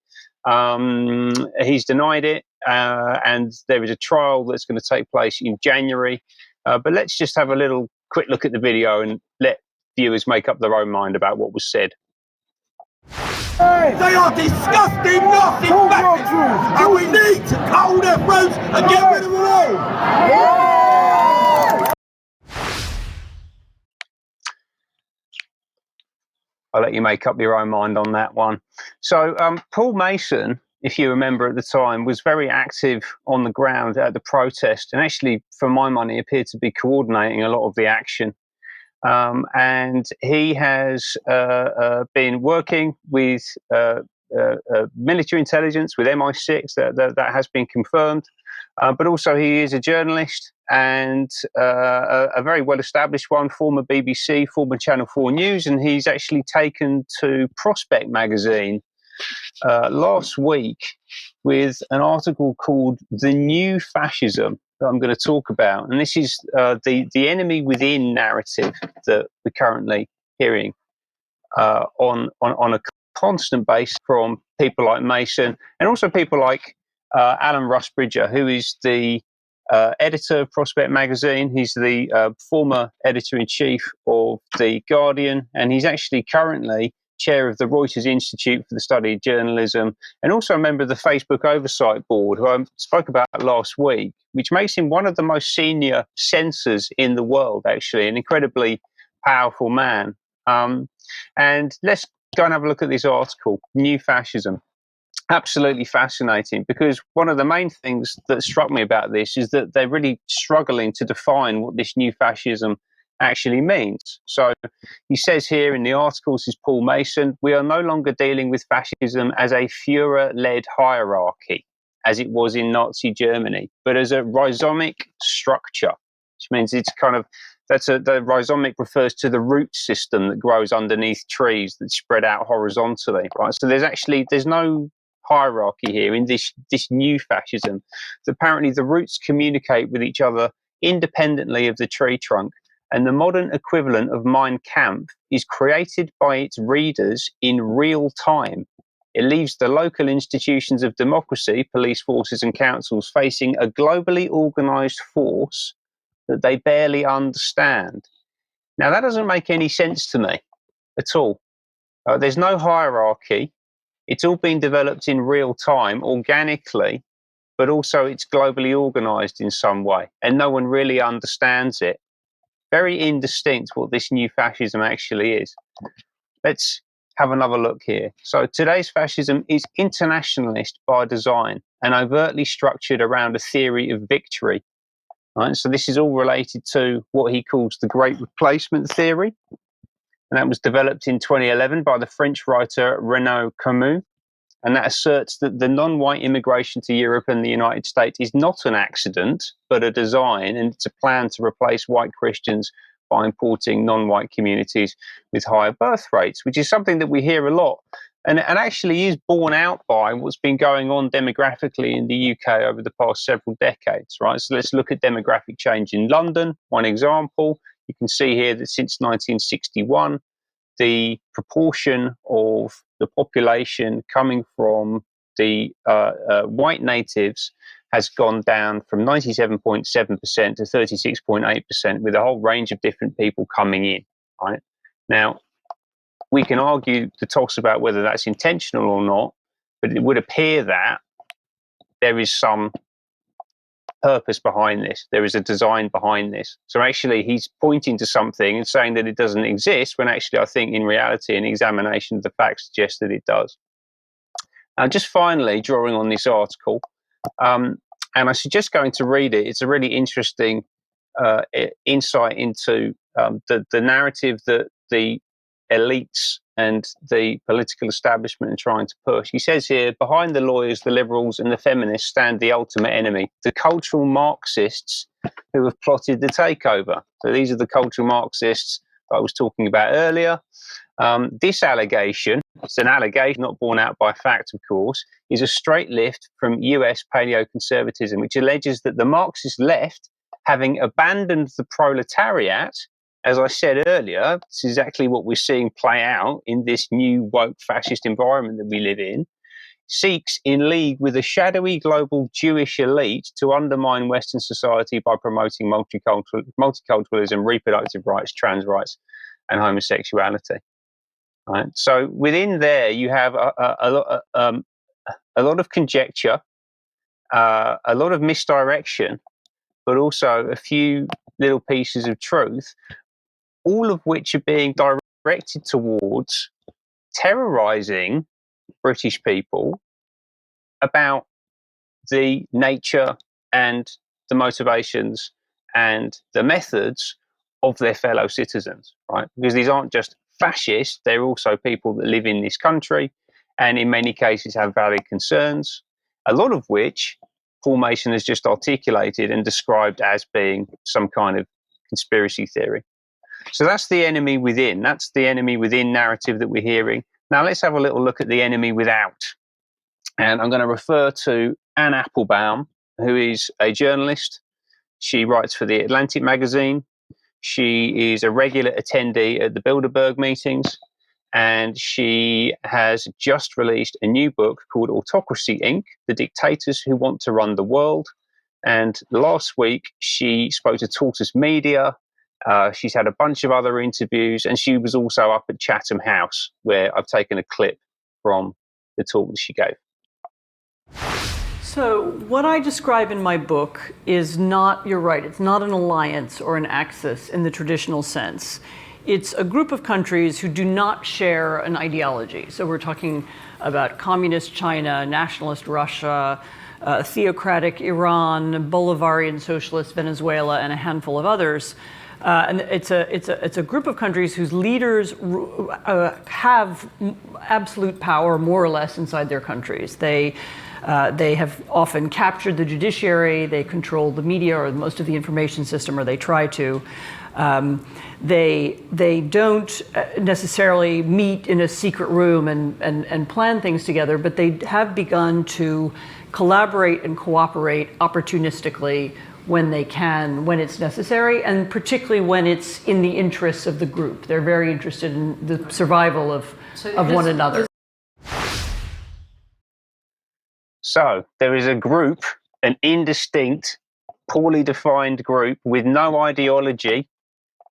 he's denied it, and there is a trial that's going to take place in January. But let's just have a little quick look at the video and let viewers make up their own mind about what was said. They are disgusting, nasty bastards, and we need to cull their throats and get rid of them all. I'll let you make up your own mind on that one. So Paul Mason, if you remember at the time, was very active on the ground at the protest, and actually, for my money, appeared to be coordinating a lot of the action. And he has been working with military intelligence, with MI6, that has been confirmed. But also he is a journalist, and a very well-established one, former BBC, former Channel 4 News, and he's actually taken to Prospect magazine last week with an article called "The New Fascism" that I'm going to talk about. And this is the enemy within narrative that we're currently hearing on a constant basis from people like Mason, and also people like Alan Rusbridger, who is the editor of Prospect magazine. He's the former editor-in-chief of The Guardian, and he's actually currently chair of the Reuters Institute for the Study of Journalism, and also a member of the Facebook Oversight Board, who I spoke about last week, which makes him one of the most senior censors in the world, actually, an incredibly powerful man. And let's go and have a look at this article, New Fascism. Absolutely fascinating, because one of the main things that struck me about this is that they're really struggling to define what this new fascism actually means. So he says here in the article, this is Paul Mason, we are no longer dealing with fascism as a Führer-led hierarchy, as it was in Nazi Germany, but as a rhizomic structure, which means it's kind of, the rhizomic refers to the root system that grows underneath trees that spread out horizontally, right? So there's no hierarchy here in this new fascism. So apparently the roots communicate with each other independently of the tree trunk, and the modern equivalent of Mein Kampf is created by its readers in real time. It leaves the local institutions of democracy, police forces and councils, facing a globally organized force that they barely understand. Now, that doesn't make any sense to me at all. There's no hierarchy. It's all been developed in real time, organically, but also it's globally organized in some way, and no one really understands it. Very indistinct what this new fascism actually is. Let's have another look here. So today's fascism is internationalist by design and overtly structured around a theory of victory. Right? So this is all related to what he calls the Great Replacement theory. And that was developed in 2011 by the French writer Renaud Camus. And that asserts that the non-white immigration to Europe and the United States is not an accident, but a design, and it's a plan to replace white Christians by importing non-white communities with higher birth rates, which is something that we hear a lot, and actually is borne out by what's been going on demographically in the UK over the past several decades, right? So let's look at demographic change in London. One example, you can see here that since 1961, the proportion of the population coming from the white natives has gone down from 97.7% to 36.8%, with a whole range of different people coming in. Right now, we can argue the toss about whether that's intentional or not, but it would appear that there is some purpose behind this. There is a design behind this. So actually, he's pointing to something and saying that it doesn't exist, when actually I think in reality an examination of the facts suggests that it does. Now, just finally, drawing on this article, and I suggest going to read it. It's a really interesting insight into the narrative that the elites and the political establishment are trying to push. He says here, behind the lawyers, the liberals and the feminists stand the ultimate enemy, the cultural Marxists who have plotted the takeover. So these are the cultural Marxists that I was talking about earlier. This allegation, it's an allegation not borne out by fact, of course, is a straight lift from US paleoconservatism, which alleges that the Marxist left, having abandoned the proletariat, as I said earlier, it's exactly what we're seeing play out in this new woke fascist environment that we live in, seeks in league with a shadowy global Jewish elite to undermine Western society by promoting multiculturalism, reproductive rights, trans rights, and homosexuality. Right. So within there, you have a lot of conjecture, a lot of misdirection, but also a few little pieces of truth, all of which are being directed towards terrorizing British people about the nature and the motivations and the methods of their fellow citizens, right? Because these aren't just fascists, they're also people that live in this country and in many cases have valid concerns, a lot of which Paul Mason has just articulated and described as being some kind of conspiracy theory. So that's the enemy within. That's the enemy within narrative that we're hearing. Now let's have a little look at the enemy without. And I'm going to refer to Anne Applebaum, who is a journalist. She writes for the Atlantic magazine. She is a regular attendee at the Bilderberg meetings. And she has just released a new book called Autocracy, Inc., The Dictators Who Want to Run the World. And last week, she spoke to Tortoise Media She's had a bunch of other interviews, and she was also up at Chatham House, where I've taken a clip from the talk that she gave. So what I describe in my book is not, you're right, it's not an alliance or an axis in the traditional sense. It's a group of countries who do not share an ideology. So we're talking about communist China, nationalist Russia, theocratic Iran, Bolivarian socialist Venezuela, and a handful of others. And it's a group of countries whose leaders have absolute power, more or less, inside their countries. They have often captured the judiciary. They control the media or most of the information system, or they try to. They don't necessarily meet in a secret room and plan things together, but they have begun to collaborate and cooperate opportunistically when they can, when it's necessary, and particularly when it's in the interests of the group. They're very interested in the survival of one another. So there is a group, an indistinct, poorly defined group with no ideology,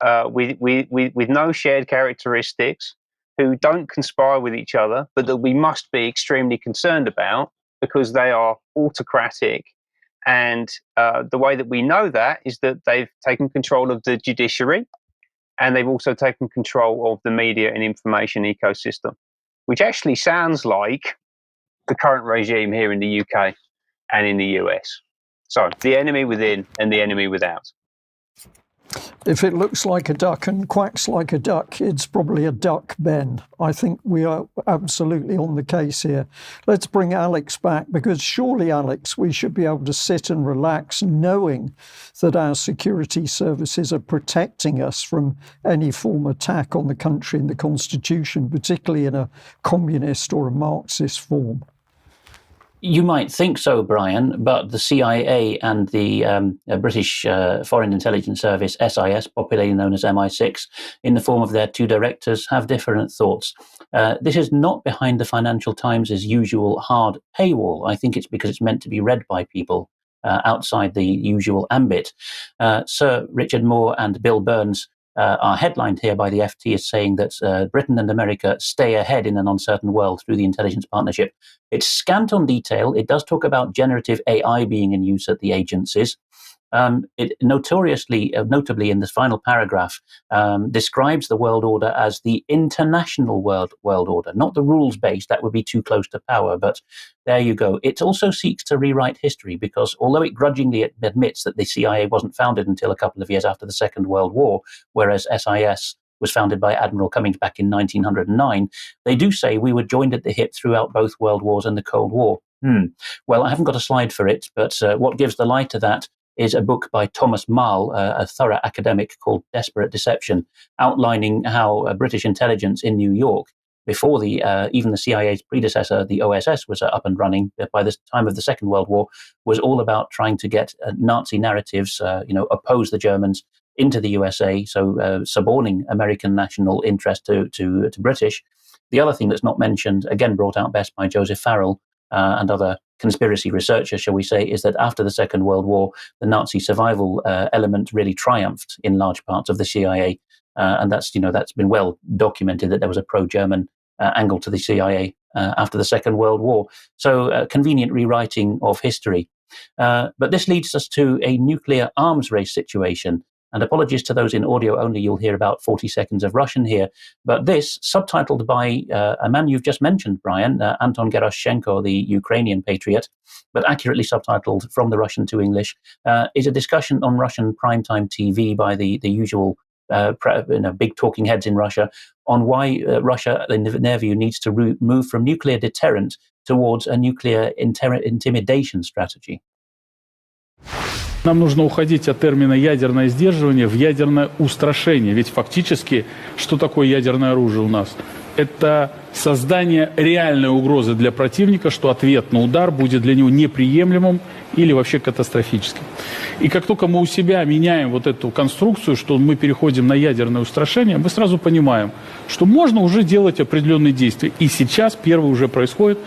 with no shared characteristics, who don't conspire with each other, but that we must be extremely concerned about because they are autocratic. And the way that we know that is that they've taken control of the judiciary, and they've also taken control of the media and information ecosystem, which actually sounds like the current regime here in the UK and in the US. So the enemy within and the enemy without. If it looks like a duck and quacks like a duck, it's probably a duck, Ben. I think we are absolutely on the case here. Let's bring Alex back, because surely, Alex, we should be able to sit and relax knowing that our security services are protecting us from any form of attack on the country and the Constitution, particularly in a communist or a Marxist form. You might think so, Brian, but the CIA and the British Foreign Intelligence Service, SIS, popularly known as MI6, in the form of their two directors, have different thoughts. This is not behind the Financial Times' usual hard paywall. I think it's because it's meant to be read by people outside the usual ambit. Sir Richard Moore and Bill Burns are headlined here by the FT as saying that Britain and America stay ahead in an uncertain world through the intelligence partnership. It's scant on detail. It does talk about generative AI being in use at the agencies. It notably in this final paragraph, describes the world order as the international world order, not the rules-based. That would be too close to power, but there you go. It also seeks to rewrite history because although it grudgingly admits that the CIA wasn't founded until a couple of years after the Second World War, whereas SIS was founded by Admiral Cummings back in 1909, they do say we were joined at the hip throughout both World Wars and the Cold War. Well, I haven't got a slide for it, but what gives the lie to that is a book by Thomas Mahl, a thorough academic, called Desperate Deception, outlining how British intelligence in New York, before even the CIA's predecessor, the OSS, was up and running by the time of the Second World War, was all about trying to get Nazi narratives, oppose the Germans into the USA, so suborning American national interest to British. The other thing that's not mentioned, again brought out best by Joseph Farrell, and other conspiracy researchers, shall we say, is that after the Second World War, the Nazi survival element really triumphed in large parts of the CIA, and that's been well documented that there was a pro-German angle to the CIA after the Second World War. So convenient rewriting of history. But this leads us to a nuclear arms race situation. And apologies to those in audio only, you'll hear about 40 seconds of Russian here. But this, subtitled by a man you've just mentioned, Brian, Anton Gerashenko, the Ukrainian patriot, but accurately subtitled from the Russian to English, is a discussion on Russian primetime TV by the usual big talking heads in Russia on why Russia, in their view, needs to move from nuclear deterrent towards a nuclear intimidation strategy. Нам нужно уходить от термина ядерное сдерживание в ядерное устрашение. Ведь фактически, что такое ядерное оружие у нас? Это создание реальной угрозы для противника, что ответ на удар будет для него неприемлемым или вообще катастрофическим. И как только мы у себя меняем вот эту конструкцию, что мы переходим на ядерное устрашение, мы сразу понимаем, что можно уже делать определенные действия. И сейчас первое уже происходит.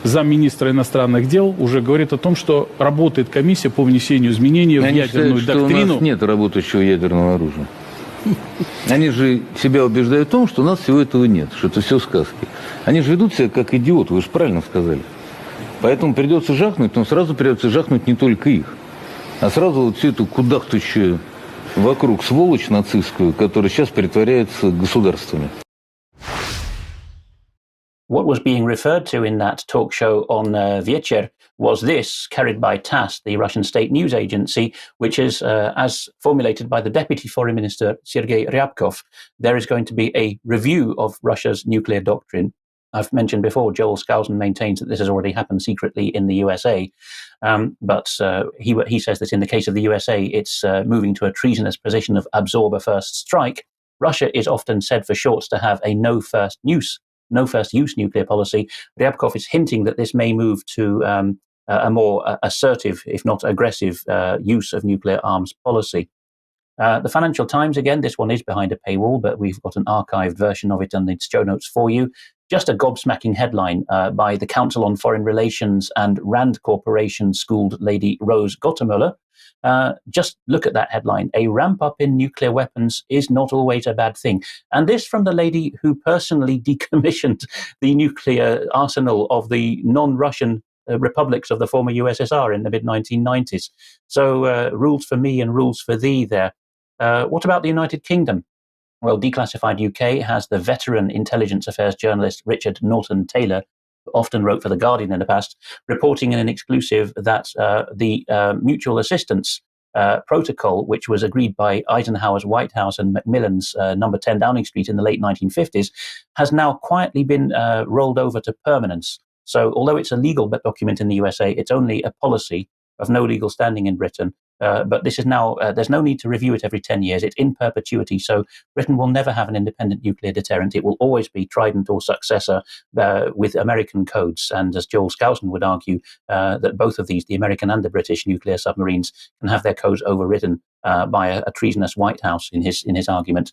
Замминистра иностранных дел уже говорит о том, что работает комиссия по внесению изменений в ядерную доктрину. Что у нас нет работающего ядерного оружия. Они же себя убеждают в том, что у нас всего этого нет, что это все сказки. Они же ведут себя как идиоты, вы же правильно сказали. Поэтому придется жахнуть, но сразу придется жахнуть не только их, а сразу вот всю эту кудахтущую вокруг сволочь нацистскую, которая сейчас притворяется государствами. What was being referred to in that talk show on Večer was this, carried by TASS, the Russian state news agency, which is, as formulated by the Deputy Foreign Minister Sergei Ryabkov, there is going to be a review of Russia's nuclear doctrine. I've mentioned before, Joel Skousen maintains that this has already happened secretly in the USA, but he says that in the case of the USA, it's moving to a treasonous position of absorber first strike. Russia is often said for short to have a no first use nuclear policy. Ryabkov is hinting that this may move to a more assertive, if not aggressive, use of nuclear arms policy. The Financial Times, again, this one is behind a paywall, but we've got an archived version of it on the show notes for you. Just a gobsmacking headline by the Council on Foreign Relations and Rand Corporation schooled lady Rose Gottemuller. Just look at that headline. A ramp up in nuclear weapons is not always a bad thing. And this from the lady who personally decommissioned the nuclear arsenal of the non-Russian republics of the former USSR in the mid-1990s. So rules for me and rules for thee there. What about the United Kingdom? Well, Declassified UK has the veteran intelligence affairs journalist Richard Norton Taylor, who often wrote for The Guardian in the past, reporting in an exclusive that the mutual assistance protocol, which was agreed by Eisenhower's White House and Macmillan's number 10 Downing Street in the late 1950s, has now quietly been rolled over to permanence. So although it's a legal document in the USA, it's only a policy of no legal standing in Britain. But this is now, there's no need to review it every 10 years. It's in perpetuity. So Britain will never have an independent nuclear deterrent. It will always be Trident or successor with American codes. And as Joel Skousen would argue, that both of these, the American and the British nuclear submarines, can have their codes overridden by a treasonous White House in his argument.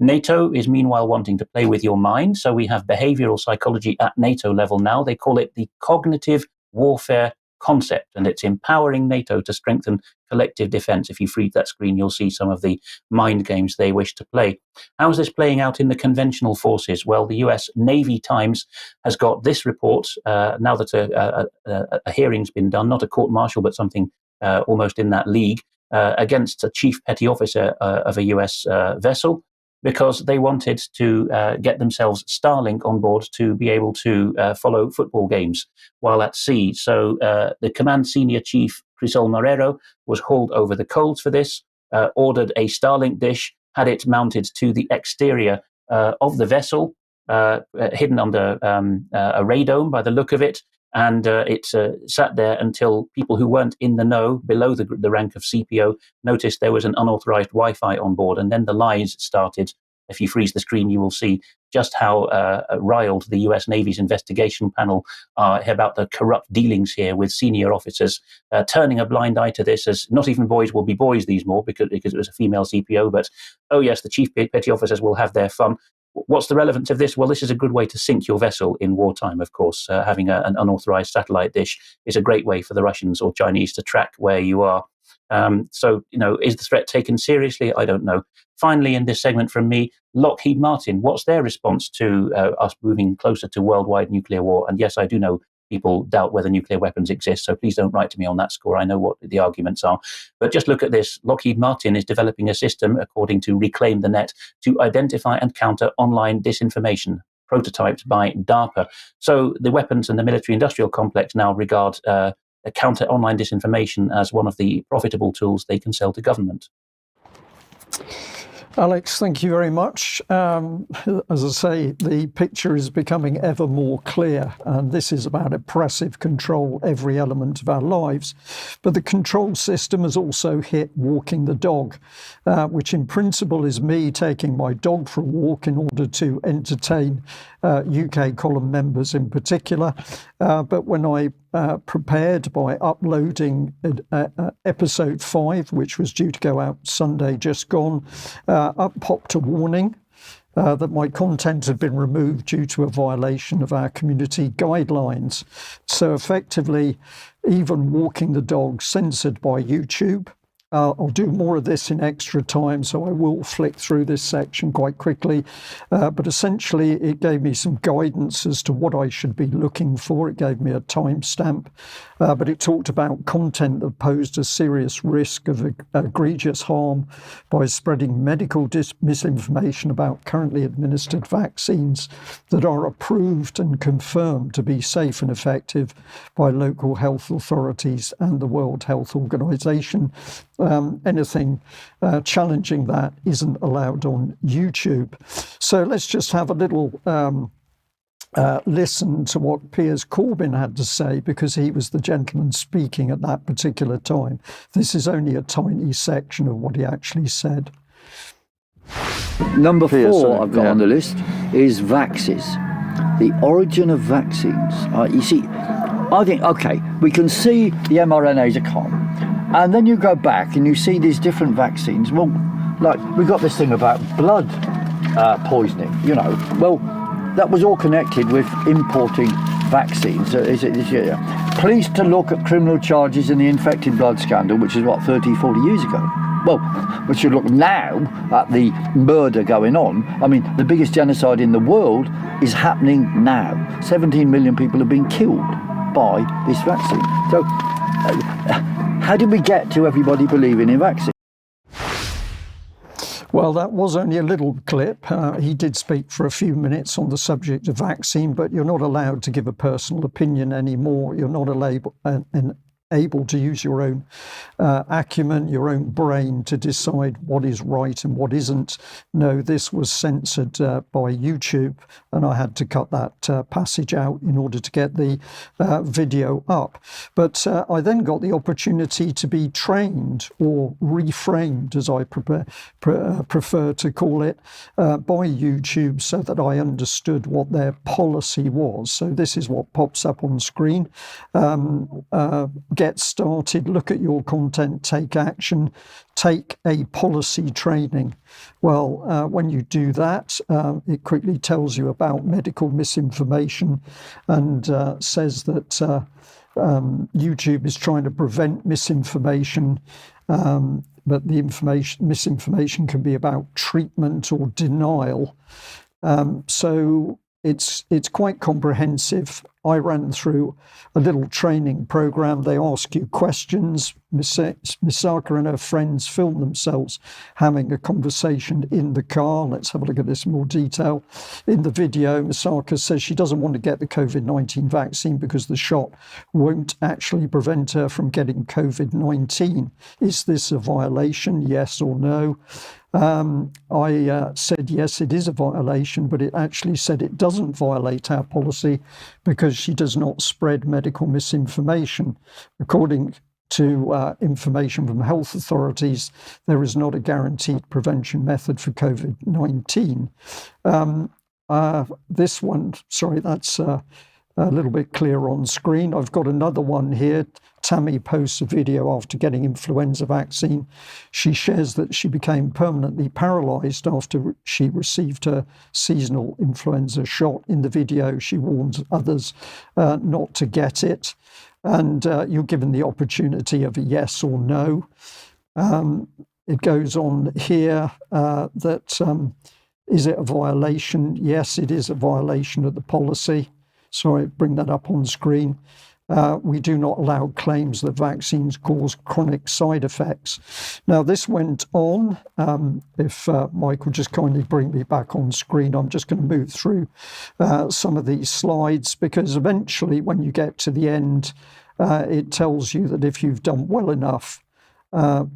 NATO is meanwhile wanting to play with your mind. So we have behavioral psychology at NATO level now. They call it the cognitive warfare concept, and it's empowering NATO to strengthen collective defense. If you freeze that screen, you'll see some of the mind games they wish to play. How is this playing out in the conventional forces? Well, the US Navy Times has got this report, now that a hearing's been done, not a court-martial, but something almost in that league, against a chief petty officer of a US vessel, because they wanted to get themselves Starlink on board to be able to follow football games while at sea. So the command senior chief, Crisol Marrero, was hauled over the coals for this, ordered a Starlink dish, had it mounted to the exterior of the vessel, hidden under a radome by the look of it, and it sat there until people who weren't in the know, below the rank of CPO, noticed there was an unauthorized Wi-Fi on board, and then the lies started. If you freeze the screen, you will see just how riled the US Navy's investigation panel are about the corrupt dealings here with senior officers, turning a blind eye to this, as not even boys will be boys these more because it was a female CPO, but oh yes, the chief petty officers will have their fun. What's the relevance of this? Well, this is a good way to sink your vessel in wartime, of course. Having an unauthorized satellite dish is a great way for the Russians or Chinese to track where you are. So, is the threat taken seriously? I don't know. Finally, in this segment from me, Lockheed Martin, what's their response to us moving closer to worldwide nuclear war? And yes, I do know people doubt whether nuclear weapons exist, so please don't write to me on that score. I know what the arguments are. But just look at this. Lockheed Martin is developing a system, according to Reclaim the Net, to identify and counter online disinformation, prototyped by DARPA. So the weapons and the military-industrial complex now regard counter online disinformation as one of the profitable tools they can sell to government. Alex, thank you very much. As I say, the picture is becoming ever more clear, and this is about oppressive control, every element of our lives. But the control system has also hit walking the dog, which in principle is me taking my dog for a walk in order to entertain UK column members in particular. But when I prepared by uploading episode 5, which was due to go out Sunday just gone, up popped a warning that my content had been removed due to a violation of our community guidelines. So effectively, even walking the dog censored by YouTube. I'll do more of this in extra time, so I will flick through this section quite quickly. But essentially, it gave me some guidance as to what I should be looking for. It gave me a timestamp, but it talked about content that posed a serious risk of egregious harm by spreading medical misinformation about currently administered vaccines that are approved and confirmed to be safe and effective by local health authorities and the World Health Organization. Anything challenging that isn't allowed on YouTube. So let's just have a little listen to what Piers Corbyn had to say, because he was the gentleman speaking at that particular time. This is only a tiny section of what he actually said. Number 4 I've got on the list is vaxes. The origin of vaccines. You see, I think, okay, we can see the mRNAs are common. And then you go back and you see these different vaccines. Well, like, we got this thing about blood poisoning, you know. Well, that was all connected with importing vaccines. Pleased to look at criminal charges in the infected blood scandal, which is, 30, 40 years ago. Well, we should look now at the murder going on. I mean, the biggest genocide in the world is happening now. 17 million people have been killed by this vaccine. So, how did we get to everybody believing in vaccines? Well, that was only a little clip. He did speak for a few minutes on the subject of vaccine, but you're not allowed to give a personal opinion anymore. You're not able to use your own acumen, your own brain to decide what is right and what isn't. No, this was censored by YouTube, and I had to cut that passage out in order to get the video up. But I then got the opportunity to be trained, or reframed as I prefer to call it, by YouTube, so that I understood what their policy was. So this is what pops up on screen. Get started, look at your content, take action, take a policy training. Well, when you do that, it quickly tells you about medical misinformation and says that YouTube is trying to prevent misinformation, but the misinformation can be about treatment or denial. So it's quite comprehensive. I ran through a little training program. They ask you questions. Misaka and her friends film themselves having a conversation in the car. Let's have a look at this in more detail. In the video, Misaka says she doesn't want to get the COVID-19 vaccine because the shot won't actually prevent her from getting COVID-19. Is this a violation? Yes or no? I said, yes, it is a violation, but it actually said it doesn't violate our policy because she does not spread medical misinformation. According to information from health authorities, there is not a guaranteed prevention method for COVID-19. This one, sorry, that's a little bit clearer on screen. I've got another one here. Tammy posts a video after getting influenza vaccine. She shares that she became permanently paralysed after she received her seasonal influenza shot. In the video, she warns others not to get it. And you're given the opportunity of a yes or no. It goes on here that is it a violation? Yes, it is a violation of the policy. Sorry, bring that up on screen. We do not allow claims that vaccines cause chronic side effects. Now, this went on. If Mike would just kindly bring me back on screen, I'm just going to move through some of these slides, because eventually when you get to the end, it tells you that if you've done well enough,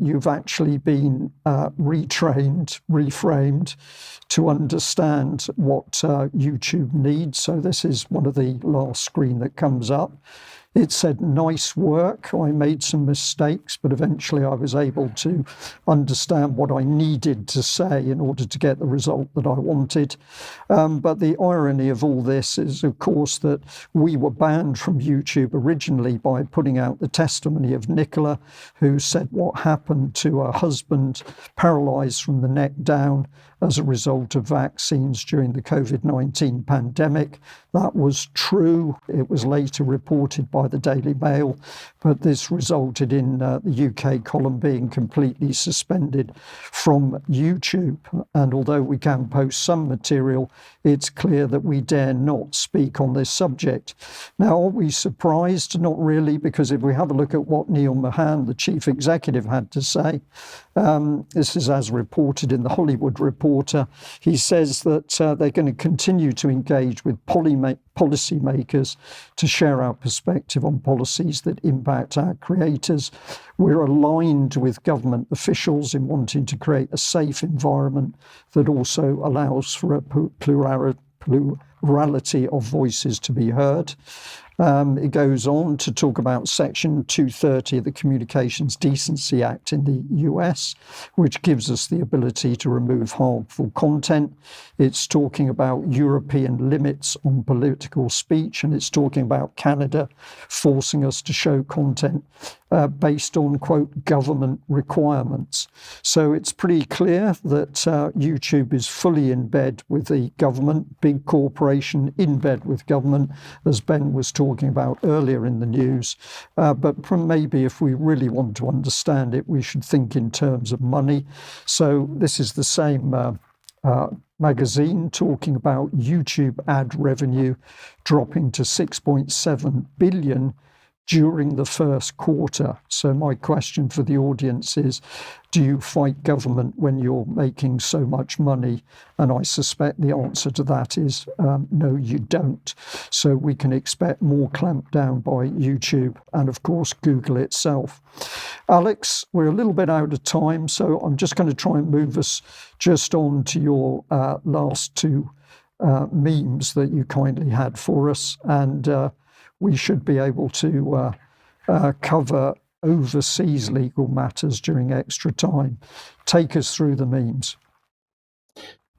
you've actually been retrained, reframed to understand what YouTube needs. So this is one of the last screen that comes up. It said, nice work. I made some mistakes, but eventually I was able to understand what I needed to say in order to get the result that I wanted. But the irony of all this is, of course, that we were banned from YouTube originally by putting out the testimony of Nicola, who said what happened to her husband, paralysed from the neck down as a result of vaccines during the COVID-19 pandemic. that was true. It was later reported by the Daily Mail, but this resulted in the UK column being completely suspended from YouTube. And although we can post some material, it's clear that we dare not speak on this subject. Now, are we surprised? Not really, because if we have a look at what Neil Mahan, the chief executive, had to say, this is as reported in the Hollywood Reporter. He says that they're going to continue to engage with policymakers to share our perspective on policies that impact our creators. We're aligned with government officials in wanting to create a safe environment that also allows for a plurality of voices to be heard. It goes on to talk about Section 230 of the Communications Decency Act in the US, which gives us the ability to remove harmful content. It's talking about European limits on political speech, and it's talking about Canada forcing us to show content based on, quote, government requirements. So it's pretty clear that YouTube is fully in bed with the government, big corporation in bed with government, as Ben was talking about earlier in the news. But maybe if we really want to understand it, we should think in terms of money. So this is the same magazine talking about YouTube ad revenue dropping to 6.7 billion during the first quarter. So my question for the audience is, do you fight government when you're making so much money? And I suspect the answer to that is no, you don't. So we can expect more clampdown by YouTube and, of course, Google itself. Alex, we're a little bit out of time, so I'm just going to try and move us just on to your last two memes that you kindly had for us. And we should be able to cover overseas legal matters during extra time. Take us through the memes.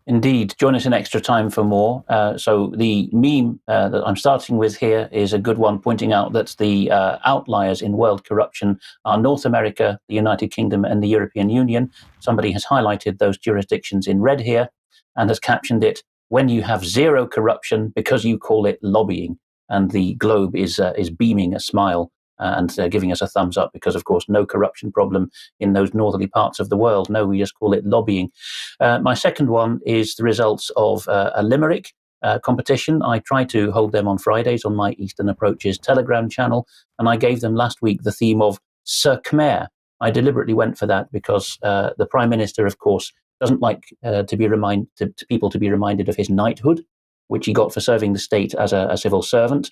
Indeed. Join us in extra time for more. So the meme that I'm starting with here is a good one, pointing out that the outliers in world corruption are North America, the United Kingdom, and the European Union. Somebody has highlighted those jurisdictions in red here and has captioned it, "When you have zero corruption because you call it lobbying." And the globe is beaming a smile and giving us a thumbs up because, of course, no corruption problem in those northerly parts of the world. No, we just call it lobbying. My second one is the results of a limerick competition. I try to hold them on Fridays on my Eastern Approaches Telegram channel, and I gave them last week the theme of Sir Khmer. I deliberately went for that because the Prime Minister, of course, doesn't like people to be reminded of his knighthood, which he got for serving the state as a civil servant.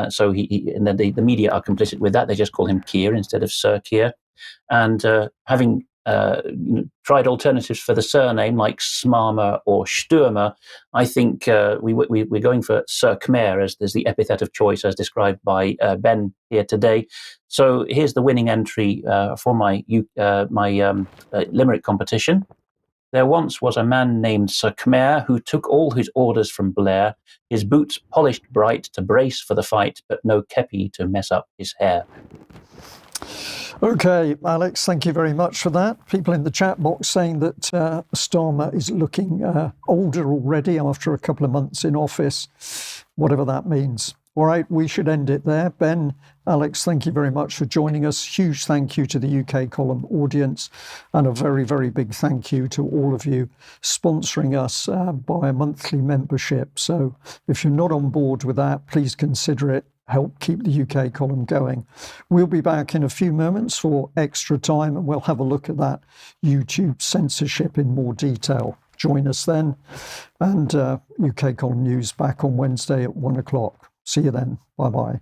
So and then the media are complicit with that. They just call him Keir instead of Sir Keir. And having tried alternatives for the surname like Smarmer or Stürmer, I think we're going for Sir Khmer as the epithet of choice as described by Ben here today. So here's the winning entry for my limerick competition. There once was a man named Sir Khmer who took all his orders from Blair, his boots polished bright to brace for the fight, but no kepi to mess up his hair. Okay, Alex, thank you very much for that. People in the chat box saying that Starmer is looking older already after a couple of months in office, whatever that means. All right, we should end it there. Ben, Alex, thank you very much for joining us. Huge thank you to the UK column audience, and a very, very big thank you to all of you sponsoring us by a monthly membership. So if you're not on board with that, please consider it. Help keep the UK column going. We'll be back in a few moments for extra time, and we'll have a look at that YouTube censorship in more detail. Join us then. And UK column news back on Wednesday at 1 o'clock. See you then. Bye-bye.